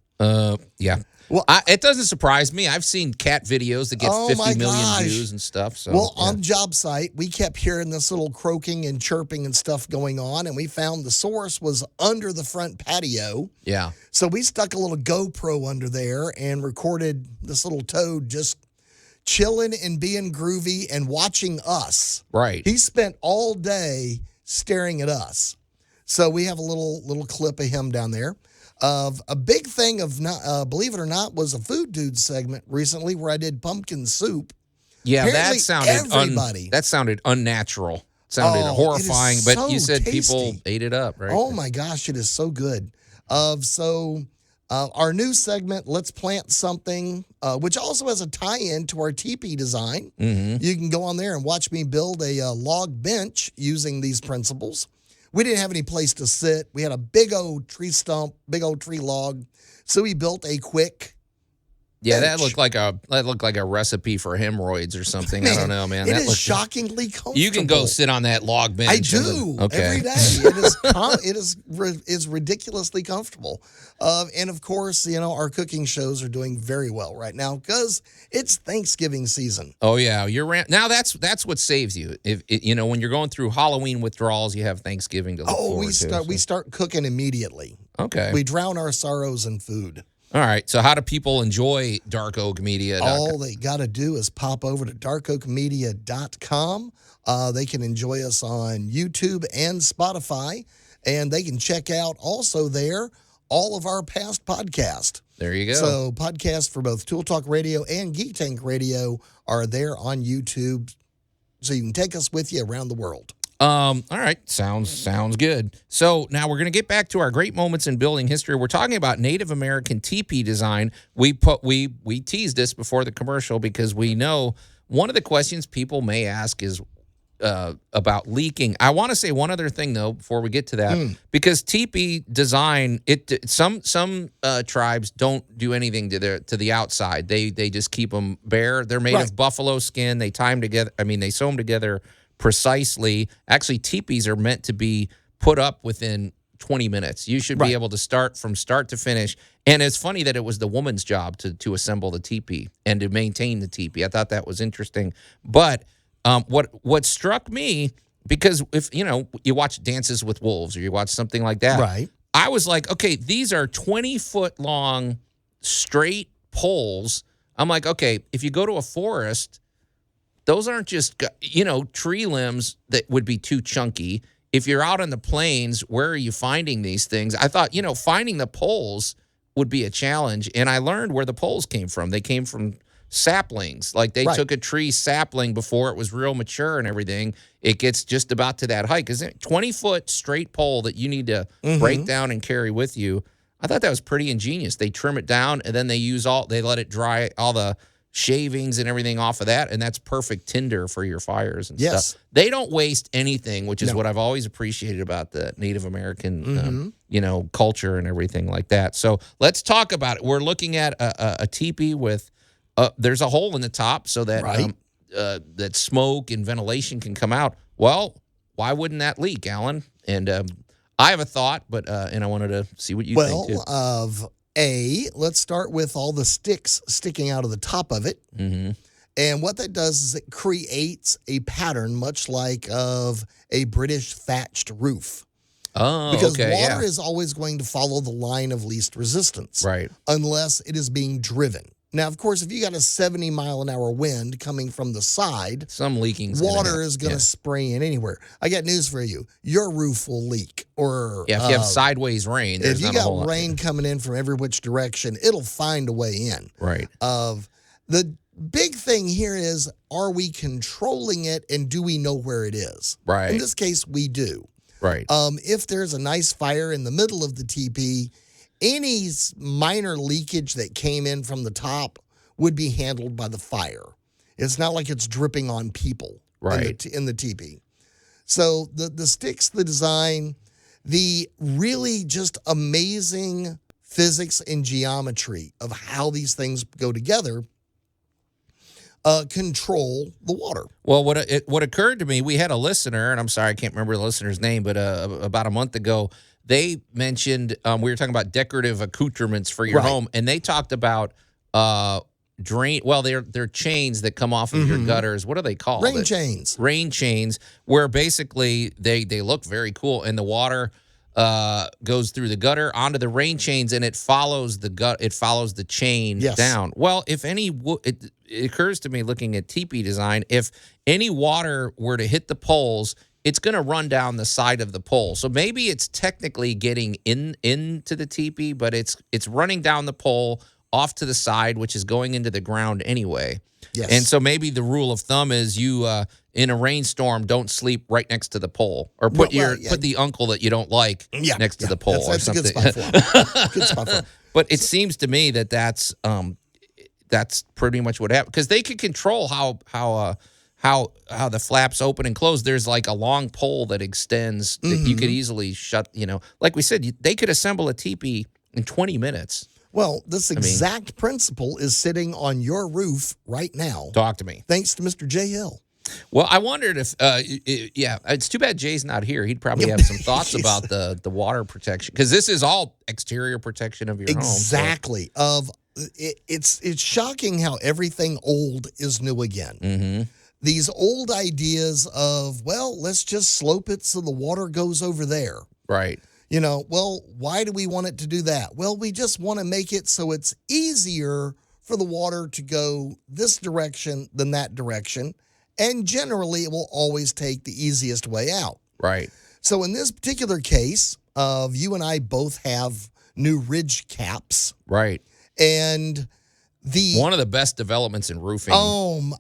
[SPEAKER 2] Yeah. Well, it doesn't surprise me. I've seen cat videos that get 50 million views and stuff. So,
[SPEAKER 3] on job site, we kept hearing this little croaking and chirping and stuff going on, and we found the source was under the front patio.
[SPEAKER 2] Yeah.
[SPEAKER 3] So we stuck a little GoPro under there and recorded this little toad just chilling and being groovy and watching us.
[SPEAKER 2] Right.
[SPEAKER 3] He spent all day staring at us. So we have a little clip of him down there. Of a big thing of believe it or not, was a Food Dude segment recently where I did pumpkin soup.
[SPEAKER 2] Yeah,
[SPEAKER 3] Apparently,
[SPEAKER 2] that sounded unnatural. It sounded horrifying, but
[SPEAKER 3] so
[SPEAKER 2] you said
[SPEAKER 3] tasty.
[SPEAKER 2] people ate it up, right?
[SPEAKER 3] Oh my gosh, it is so good. Our new segment, Let's Plant Something, which also has a tie-in to our teepee design.
[SPEAKER 2] Mm-hmm.
[SPEAKER 3] You can go on there and watch me build a log bench using these principles. We didn't have any place to sit. We had a big old tree stump, big old tree log. So we built a quick bench.
[SPEAKER 2] That looked like a recipe for hemorrhoids or something.
[SPEAKER 3] Man,
[SPEAKER 2] I don't know, man.
[SPEAKER 3] It is shockingly comfortable.
[SPEAKER 2] You can go sit on that log bench.
[SPEAKER 3] I do every day. It is ridiculously comfortable. And of course, our cooking shows are doing very well right now because it's Thanksgiving season.
[SPEAKER 2] Oh yeah, now that's what saves you. If when you're going through Halloween withdrawals, you have Thanksgiving to look forward to.
[SPEAKER 3] We start cooking immediately.
[SPEAKER 2] Okay.
[SPEAKER 3] We drown our sorrows in food.
[SPEAKER 2] All right. So how do people enjoy Dark Oak Media?
[SPEAKER 3] All they got to do is pop over to darkoakmedia.com. They can enjoy us on YouTube and Spotify, and they can check out also there all of our past podcasts.
[SPEAKER 2] There you go.
[SPEAKER 3] So podcasts for both Tool Talk Radio and Geek Tank Radio are there on YouTube, so you can take us with you around the world.
[SPEAKER 2] All right. Sounds good. So now we're going to get back to our great moments in building history. We're talking about Native American teepee design. We teased this before the commercial because we know one of the questions people may ask is about leaking. I want to say one other thing though before we get to that, because teepee design, some tribes don't do anything to the outside. They just keep them bare. They're made of buffalo skin. They tie them together. I mean, they sew them together precisely. Actually, teepees are meant to be put up within 20 minutes. You should be able to start from start to finish. And it's funny that it was the woman's job to assemble the teepee and to maintain the teepee. I thought that was interesting. But what struck me, because if you watch Dances with Wolves or you watch something like that,
[SPEAKER 3] right?
[SPEAKER 2] I was like, okay, these are 20-foot long straight poles. I'm like, okay, if you go to a forest, those aren't just, tree limbs that would be too chunky. If you're out on the plains, where are you finding these things? I thought, finding the poles would be a challenge. And I learned where the poles came from. They came from saplings. Like they took a tree sapling before it was real mature and everything. It gets just about to that height. Because 20-foot straight pole that you need to break down and carry with you, I thought that was pretty ingenious. They trim it down and then they let it dry all the shavings and everything off of that, and that's perfect tinder for your fires and stuff. They don't waste anything, which is what I've always appreciated about the Native American, culture and everything like that. So let's talk about it. We're looking at a teepee with there's a hole in the top so that that smoke and ventilation can come out. Well, why wouldn't that leak, Alan? And I have a thought, but and I wanted to see what you think too.
[SPEAKER 3] Let's start with all the sticks sticking out of the top of it.
[SPEAKER 2] Mm-hmm.
[SPEAKER 3] And what that does is it creates a pattern much like of a British thatched roof.
[SPEAKER 2] Oh,
[SPEAKER 3] because
[SPEAKER 2] okay,
[SPEAKER 3] water is always going to follow the line of least resistance.
[SPEAKER 2] Right.
[SPEAKER 3] Unless it is being driven. Now, of course, if you got a 70-mile-an-hour wind coming from the side,
[SPEAKER 2] some leaking,
[SPEAKER 3] water is going to spray in anywhere. I got news for you. Your roof will leak. Or
[SPEAKER 2] if you have sideways rain,
[SPEAKER 3] if you got rain coming in from every which direction, it'll find a way in.
[SPEAKER 2] Right.
[SPEAKER 3] The big thing here is, are we controlling it, and do we know where it is?
[SPEAKER 2] Right.
[SPEAKER 3] In this case, we do.
[SPEAKER 2] Right.
[SPEAKER 3] If there's a nice fire in the middle of the teepee, any minor leakage that came in from the top would be handled by the fire. It's not like it's dripping on people in the teepee. So the sticks, the design, the really just amazing physics and geometry of how these things go together control the water.
[SPEAKER 2] Well, what occurred to me, we had a listener, and I'm sorry I can't remember the listener's name, but about a month ago, they mentioned we were talking about decorative accoutrements for your home, and they talked about drain. Well, they're chains that come off of your gutters. What are they called?
[SPEAKER 3] Rain chains.
[SPEAKER 2] Rain chains, where basically they look very cool, and the water goes through the gutter onto the rain chains, and it follows the chain down. Well, if any, it occurs to me looking at teepee design, if any water were to hit the poles, it's going to run down the side of the pole. So maybe it's technically getting into the teepee, but it's running down the pole off to the side, which is going into the ground anyway.
[SPEAKER 3] Yes.
[SPEAKER 2] And so maybe the rule of thumb is you in a rainstorm don't sleep right next to the pole, or put the uncle that you don't like next to the pole.
[SPEAKER 3] That's
[SPEAKER 2] or something.
[SPEAKER 3] a good spot for him. Good spot for him.
[SPEAKER 2] But it seems to me that's pretty much what happened, because they could control how the flaps open and close. There's like a long pole that extends that you could easily shut. Like we said, they could assemble a teepee in 20 minutes.
[SPEAKER 3] Well, this exact principle is sitting on your roof right now.
[SPEAKER 2] Talk to me.
[SPEAKER 3] Thanks to Mr. J. Hill.
[SPEAKER 2] Well, I wondered if, it's too bad Jay's not here. He'd probably have some thoughts about the water protection, because this is all exterior protection of your home.
[SPEAKER 3] Exactly. It's shocking how everything old is new again.
[SPEAKER 2] Mm-hmm.
[SPEAKER 3] These old ideas of, let's just slope it so the water goes over there.
[SPEAKER 2] Right.
[SPEAKER 3] Why do we want it to do that? Well, we just want to make it so it's easier for the water to go this direction than that direction. And generally, it will always take the easiest way out.
[SPEAKER 2] Right.
[SPEAKER 3] So in this particular case, you and I both have new ridge caps.
[SPEAKER 2] Right.
[SPEAKER 3] And
[SPEAKER 2] one of the best developments in roofing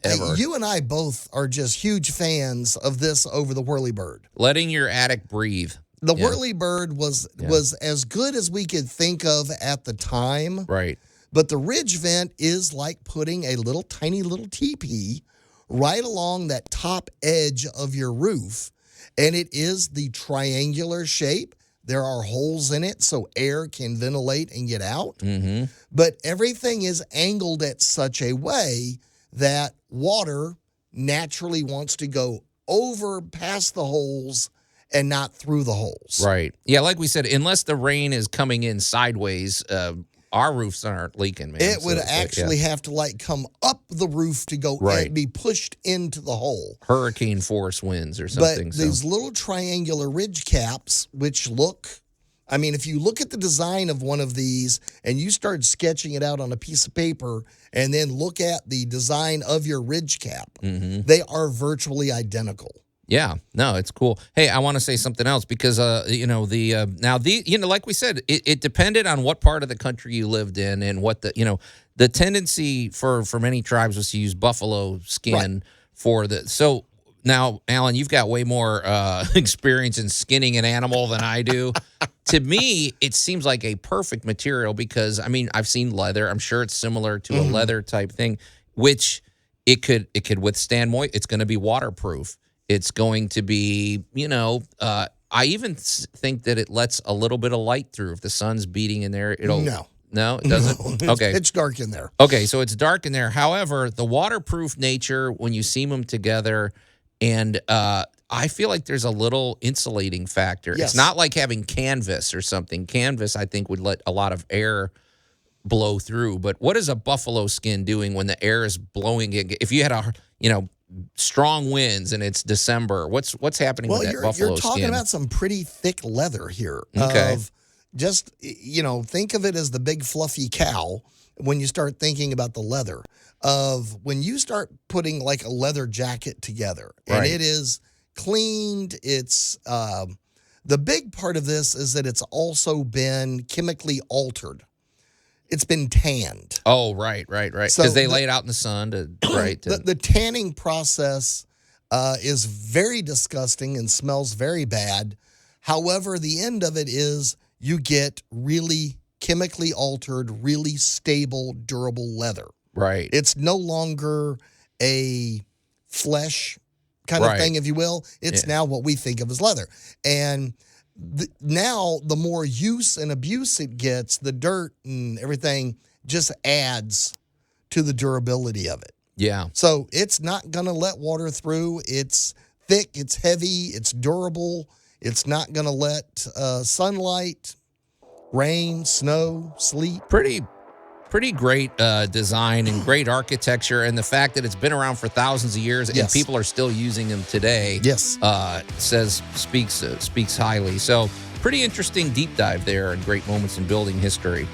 [SPEAKER 2] ever.
[SPEAKER 3] You and I both are just huge fans of this over the Whirlybird.
[SPEAKER 2] Letting your attic breathe.
[SPEAKER 3] The Whirlybird was as good as we could think of at the time.
[SPEAKER 2] Right.
[SPEAKER 3] But the ridge vent is like putting a tiny little teepee right along that top edge of your roof. And it is the triangular shape. There are holes in it so air can ventilate and get out.
[SPEAKER 2] Mm-hmm.
[SPEAKER 3] But everything is angled at such a way that water naturally wants to go over past the holes and not through the holes.
[SPEAKER 2] Right. Yeah, like we said, unless the rain is coming in sideways, our roofs aren't leaking, man.
[SPEAKER 3] It would actually have to come up the roof to go and be pushed into the hole.
[SPEAKER 2] Hurricane force winds or something.
[SPEAKER 3] But these little triangular ridge caps, which if you look at the design of one of these and you start sketching it out on a piece of paper and then look at the design of your ridge cap, they are virtually identical.
[SPEAKER 2] Yeah, no, it's cool. Hey, I want to say something else, because like we said, it depended on what part of the country you lived in, and what the tendency for many tribes was to use buffalo skin for the. So now, Alan, you've got way more experience in skinning an animal than I do. To me, it seems like a perfect material, because I've seen leather. I'm sure it's similar to a leather type thing, which it could withstand moisture. It's going to be waterproof. It's going to be, I even think that it lets a little bit of light through. If the sun's beating in there, No, it doesn't?
[SPEAKER 3] No,
[SPEAKER 2] okay.
[SPEAKER 3] It's dark in there.
[SPEAKER 2] Okay, so it's dark in there. However, the waterproof nature, when you seam them together, and I feel like there's a little insulating factor.
[SPEAKER 3] Yes.
[SPEAKER 2] It's not like having canvas or something. Canvas, I think, would let a lot of air blow through. But what is a buffalo skin doing when the air is blowing it? If you had strong winds and it's December, what's happening with that buffalo skin?
[SPEAKER 3] You're talking about some pretty thick leather here.
[SPEAKER 2] Okay.
[SPEAKER 3] Just, think of it as the big fluffy cow when you start thinking about the leather. Of when you start putting like a leather jacket together, and it is cleaned, it's the big part of this is that it's also been chemically altered. It's been tanned.
[SPEAKER 2] Oh, right. Because they lay it out in the sun
[SPEAKER 3] The tanning process is very disgusting and smells very bad. However, the end of it is you get really chemically altered, really stable, durable leather.
[SPEAKER 2] Right.
[SPEAKER 3] It's no longer a flesh kind of thing, if you will. It's now what we think of as leather. And now the more use and abuse it gets, the dirt and everything just adds to the durability of it.
[SPEAKER 2] Yeah.
[SPEAKER 3] So it's not going to let water through. It's thick, it's heavy, it's durable. It's not going to let sunlight, rain, snow, sleet.
[SPEAKER 2] Pretty great design and great architecture, and the fact that it's been around for thousands of years and people are still using them today.
[SPEAKER 3] Yes,
[SPEAKER 2] speaks highly. So pretty interesting deep dive there and great moments in building history.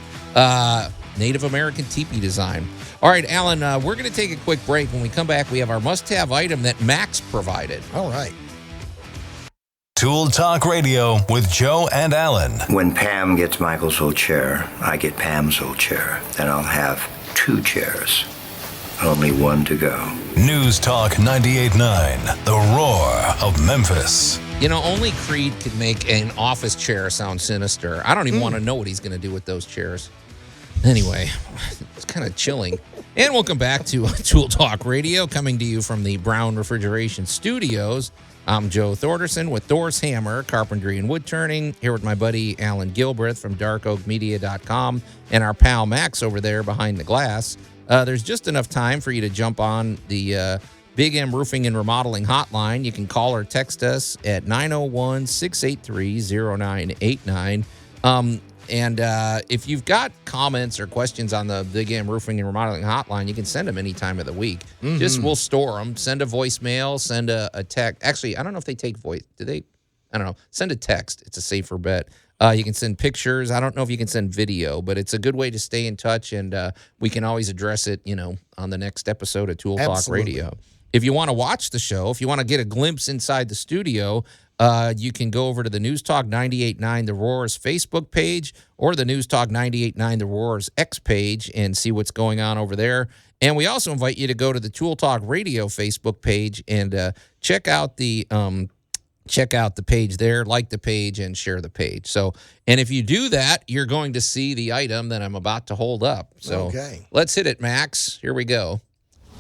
[SPEAKER 2] Native American teepee design. All right, Allan, we're going to take a quick break. When we come back, we have our must-have item that Max provided.
[SPEAKER 3] All right.
[SPEAKER 1] Tool Talk Radio with Joe and Allan.
[SPEAKER 7] When Pam gets Michael's old chair, I get Pam's old chair. Then I'll have 2 chairs. Only one to go.
[SPEAKER 1] News Talk 98.9, the roar of Memphis.
[SPEAKER 2] Only Creed could make an office chair sound sinister. I don't even want to know what he's going to do with those chairs. Anyway, it's kind of chilling. And welcome back to Tool Talk Radio, coming to you from the Brown Refrigeration Studios. I'm Joe Thorderson with Thor's Hammer, Carpentry and Wood Turning, here with my buddy Allan Gilbreth from darkoakmedia.com and our pal Max over there behind the glass. There's just enough time for you to jump on the Big M Roofing and Remodeling hotline. You can call or text us at 901-683-0989. And if you've got comments or questions on the Big M Roofing and Remodeling hotline, you can send them any time of the week. Mm-hmm. We'll store them. Send a voicemail, send a text. Actually, I don't know if they take voice. Do they? I don't know. Send a text. It's a safer bet. You can send pictures. I don't know if you can send video, but it's a good way to stay in touch, and we can always address it, on the next episode of Tool Talk Radio. If you want to watch the show, if you want to get a glimpse inside the studio, you can go over to the News Talk 98.9 The Roar's Facebook page or the News Talk 98.9 The Roar's X page and see what's going on over there. And we also invite you to go to the Tool Talk Radio Facebook page and check out the page there, like the page, and share the page. So, and if you do that, you're going to see the item that I'm about to hold up. So Let's hit it, Max. Here we go.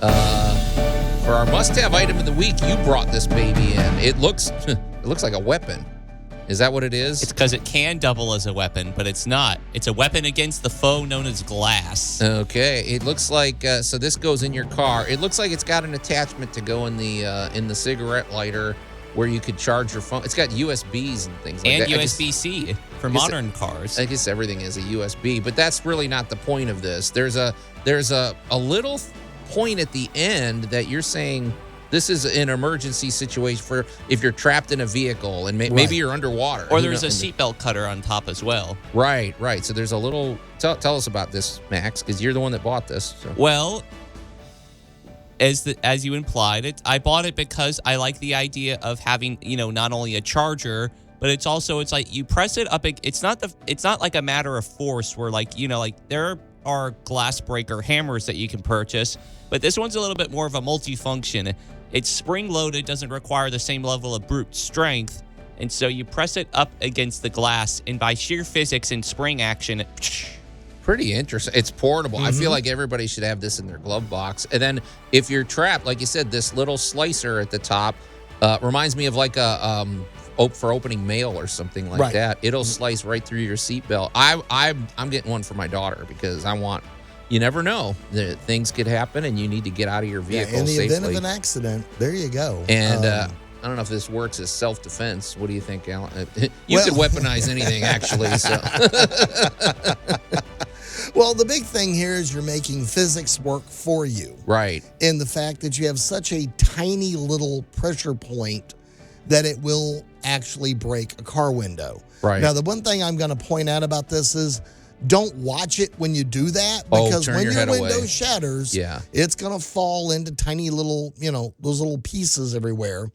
[SPEAKER 2] For our must-have item of the week, you brought this baby in. It looks like a weapon. Is that what it is?
[SPEAKER 4] It's because it can double as a weapon, but it's not. It's a weapon against the foe known as glass.
[SPEAKER 2] Okay. It looks like so this goes in your car. It looks like it's got an attachment to go in the cigarette lighter where you could charge your phone. It's got USBs and things like that.
[SPEAKER 4] And USB-C for modern cars.
[SPEAKER 2] I guess everything is a USB, but that's really not the point of this. There's a little point at the end that you're saying this is an emergency situation for if you're trapped in a vehicle and maybe you're underwater.
[SPEAKER 4] Or there's a seatbelt cutter on top as well.
[SPEAKER 2] Right. So there's a little... Tell us about this, Max, because you're the one that bought this. So.
[SPEAKER 4] Well, as you implied, I bought it because I like the idea of having, not only a charger, but it's like you press it up. It's not like a matter of force where there are glass breaker hammers that you can purchase, but this one's a little bit more of a multifunction. It's spring-loaded, doesn't require the same level of brute strength, and so you press it up against the glass, and by sheer physics and spring action,
[SPEAKER 2] pretty interesting. It's portable. I feel like everybody should have this in their glove box. And then if you're trapped, like you said, this little slicer at the top reminds me of like a for opening mail or something like that. It'll slice right through your seatbelt. I'm getting one for my daughter because you never know. Things could happen, and you need to get out of your vehicle
[SPEAKER 3] in the
[SPEAKER 2] safely.
[SPEAKER 3] event of an accident, there you go.
[SPEAKER 2] And I don't know if this works as self-defense. What do you think, Alan? You could weaponize anything, actually. So.
[SPEAKER 3] Well, the big thing here is you're making physics work for you.
[SPEAKER 2] Right.
[SPEAKER 3] In the fact that you have such a tiny little pressure point that it will actually break a car window.
[SPEAKER 2] Right.
[SPEAKER 3] Now, the one thing I'm going to point out about this is don't watch it when you do that, because when your window shatters, it's going to fall into tiny little, those little pieces everywhere.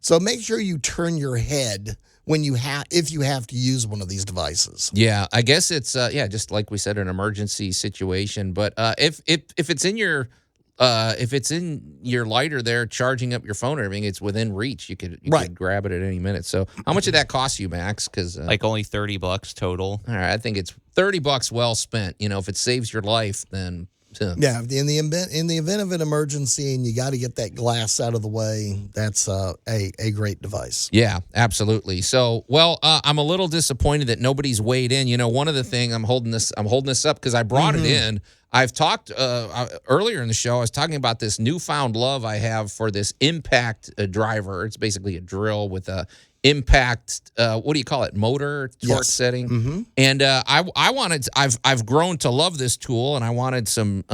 [SPEAKER 3] So make sure you turn your head if you have to use one of these devices.
[SPEAKER 2] Yeah, I guess it's just like we said, an emergency situation. But if it's in your lighter there, charging up your phone or everything, it's within reach. You could grab it at any minute. So how much did that cost you, Max? Because
[SPEAKER 4] like only $30 total.
[SPEAKER 2] All right, I think it's $30 well spent. If it saves your life, then.
[SPEAKER 3] Yeah, in the event of an emergency and you got to get that glass out of the way, that's a great device.
[SPEAKER 2] Yeah, absolutely. So, I'm a little disappointed that nobody's weighed in. One of the things I'm holding this up because I brought it in. I've talked earlier in the show. I was talking about this newfound love I have for this impact driver. It's basically a drill with a impact. What do you call it? Motor torque setting. Mm-hmm. And I've grown to love this tool, and I wanted some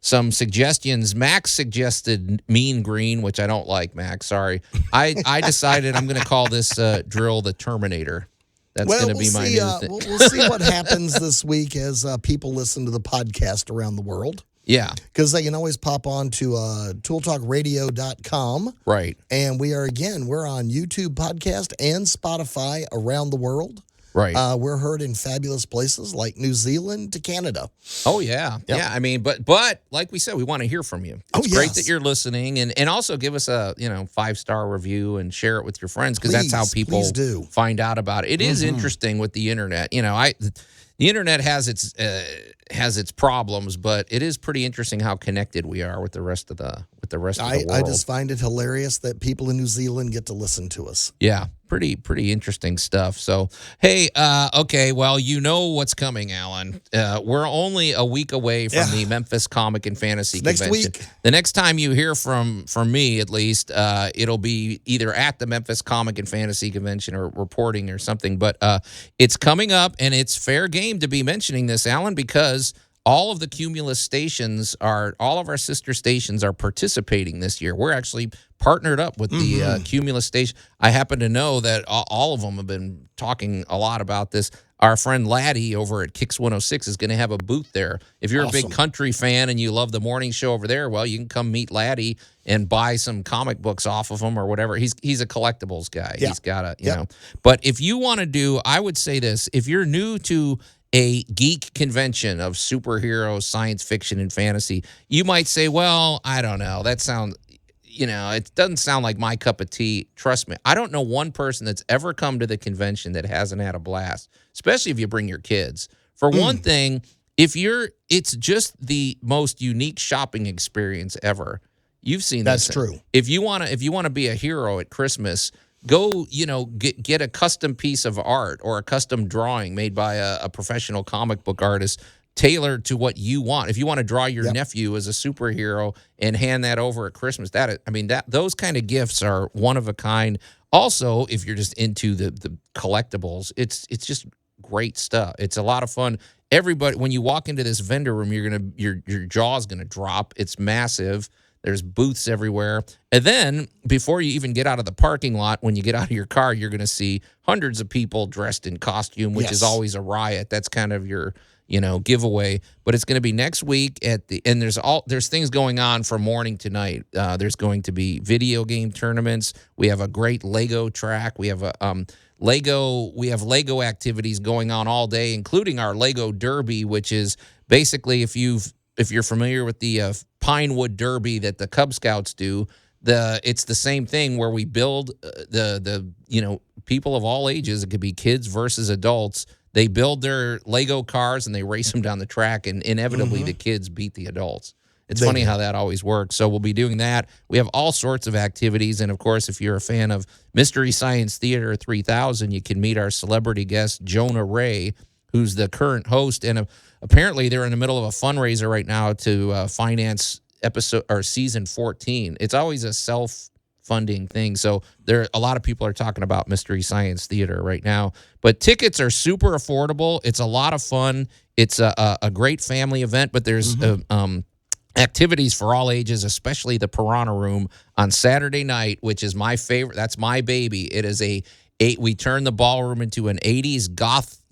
[SPEAKER 2] suggestions. Max suggested mean green, which I don't like. Max, sorry. I decided I'm going to call this drill the Terminator. That's going to be my new thing.
[SPEAKER 3] We'll see what happens this week as people listen to the podcast around the world.
[SPEAKER 2] Yeah.
[SPEAKER 3] Because they can always pop on to tooltalkradio.com.
[SPEAKER 2] Right.
[SPEAKER 3] And we're on YouTube podcast and Spotify around the world.
[SPEAKER 2] Right.
[SPEAKER 3] We're heard in fabulous places like New Zealand to Canada.
[SPEAKER 2] Oh, yeah. Yep. Yeah, I mean, but like we said, we want to hear from you. It's great that you're listening, and also give us a 5-star review and share it with your friends, because that's how people find out about it. It is interesting with the internet. The internet has its problems, but it is pretty interesting how connected we are with the rest of the world.
[SPEAKER 3] I just find it hilarious that people in New Zealand get to listen to us.
[SPEAKER 2] Yeah, pretty interesting stuff. So, hey, okay, well, you know what's coming, Alan. We're only a week away from the Memphis Comic and Fantasy Convention.
[SPEAKER 3] Next week.
[SPEAKER 2] The next time you hear from me, at least, it'll be either at the Memphis Comic and Fantasy Convention or reporting or something. But it's coming up, and it's fair game to be mentioning this, Alan, because all of the Cumulus stations all of our sister stations are participating this year. We're actually partnered up with the Cumulus station. I happen to know that all of them have been talking a lot about this. Our friend Laddie over at Kicks 106 is going to have a booth there. If you're a big country fan and you love the morning show over there, well, you can come meet Laddie and buy some comic books off of him or whatever. He's a collectibles guy. Yeah. He's got a, But if you want to I would say this, if you're new to a geek convention of superheroes, science fiction, and fantasy, you might say, well, I don't know. That sounds, it doesn't sound like my cup of tea. Trust me, I don't know one person that's ever come to the convention that hasn't had a blast, especially if you bring your kids. For one thing, it's just the most unique shopping experience ever. You've seen
[SPEAKER 3] that's
[SPEAKER 2] this.
[SPEAKER 3] True.
[SPEAKER 2] If you want to be a hero at Christmas, go, get a custom piece of art or a custom drawing made by a professional comic book artist tailored to what you want. If you want to draw your nephew as a superhero and hand that over at Christmas, those kind of gifts are one of a kind. Also, if you're just into the collectibles, it's just great stuff. It's a lot of fun. Everybody, when you walk into this vendor room, your jaw's gonna drop. It's massive. There's booths everywhere. And then before you even get out of the parking lot, when you get out of your car, you're going to see hundreds of people dressed in costume, which is always a riot. That's kind of your, giveaway. But it's going to be next week and there's things going on from morning to night. There's going to be video game tournaments. We have a great Lego track. We have Lego activities going on all day, including our Lego Derby, which is basically if you're familiar with the Pinewood Derby that the Cub Scouts do, it's the same thing where we build the people of all ages. It could be kids versus adults. They build their Lego cars and they race them down the track, and inevitably the kids beat the adults. It's funny how that always works. So we'll be doing that. We have all sorts of activities. And, of course, if you're a fan of Mystery Science Theater 3000, you can meet our celebrity guest, Jonah Ray, who's the current host. And apparently they're in the middle of a fundraiser right now to finance season 14. It's always a self-funding thing. So a lot of people are talking about Mystery Science Theater right now. But tickets are super affordable. It's a lot of fun. It's a great family event, but there's activities for all ages, especially the Piranha Room on Saturday night, which is my favorite. That's my baby. It is we turn the ballroom into an 80s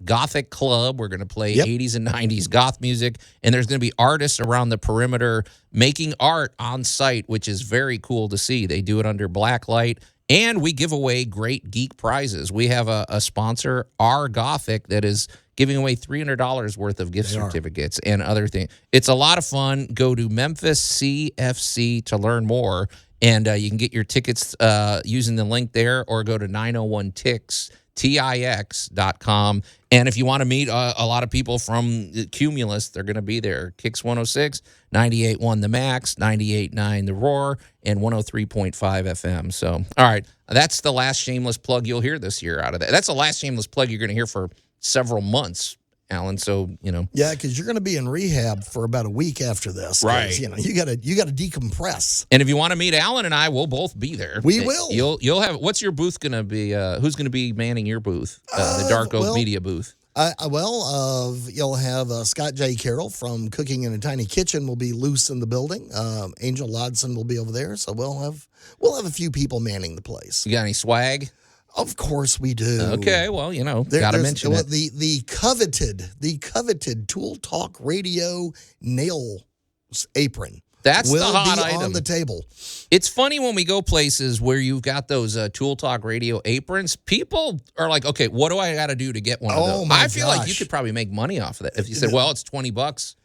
[SPEAKER 2] gothic club. We're going to play 80s and 90s goth music, and there's going to be artists around the perimeter making art on site, which is very cool to see. They do it under black light, and we give away great geek prizes. We have a sponsor, R Gothic, that is giving away $300 worth of gift certificates and other things. It's a lot of fun. Go to Memphis CFC to learn more, and you can get your tickets using the link there, or go to 901tix.com. And if you want to meet a lot of people from Cumulus, they're going to be there. Kicks 106, 98.1 The Max, 98.9 The Roar, and 103.5 FM. So, all right, that's the last shameless plug you'll hear this year out of that. That's the last shameless plug you're going to hear for several months, Allan. So,
[SPEAKER 3] yeah, because you're going to be in rehab for about a week after this,
[SPEAKER 2] right?
[SPEAKER 3] You got to decompress.
[SPEAKER 2] And if you want to meet Allan and I, we'll both be there.
[SPEAKER 3] We will.
[SPEAKER 2] You'll have. What's your booth going to be? Who's going to be manning your booth? The Dark Oak Media booth.
[SPEAKER 3] You'll have Scott J. Carroll from Cooking in a Tiny Kitchen will be loose in the building. Angel Lodson will be over there, so we'll have a few people manning the place.
[SPEAKER 2] You got any swag?
[SPEAKER 3] Of course we do.
[SPEAKER 2] Okay, well, got to mention it.
[SPEAKER 3] The coveted Tool Talk Radio nail apron.
[SPEAKER 2] That's the hot item
[SPEAKER 3] on the table.
[SPEAKER 2] It's funny when we go places where you've got those Tool Talk Radio aprons. People are like, "Okay, what do I got to do to get one of those?" I feel like you could probably make money off of that if you said, "Well, it's $20."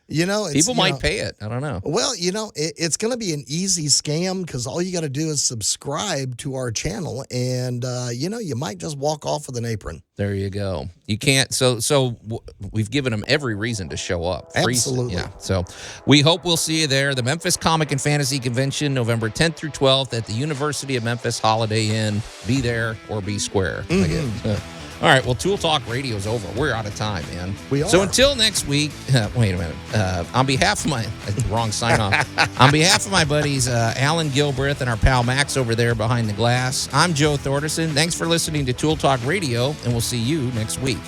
[SPEAKER 2] People might pay it. I don't know.
[SPEAKER 3] Well, it's going to be an easy scam because all you got to do is subscribe to our channel, and you might just walk off with an apron.
[SPEAKER 2] There you go. You can't. So we've given them every reason to show up.
[SPEAKER 3] Absolutely.
[SPEAKER 2] Yeah. So we hope we'll see you there. The Memphis Comic and Fantasy Convention, November 10th through 12th at the University of Memphis Holiday Inn. Be there or be square. All right, well, Tool Talk Radio's over. We're out of time, man.
[SPEAKER 3] We are.
[SPEAKER 2] So until next week, wait a minute. On behalf of my, wrong sign off. On behalf of my buddies, Allan Gilbreth and our pal Max over there behind the glass, I'm Joe Thorderson. Thanks for listening to Tool Talk Radio, and we'll see you next week.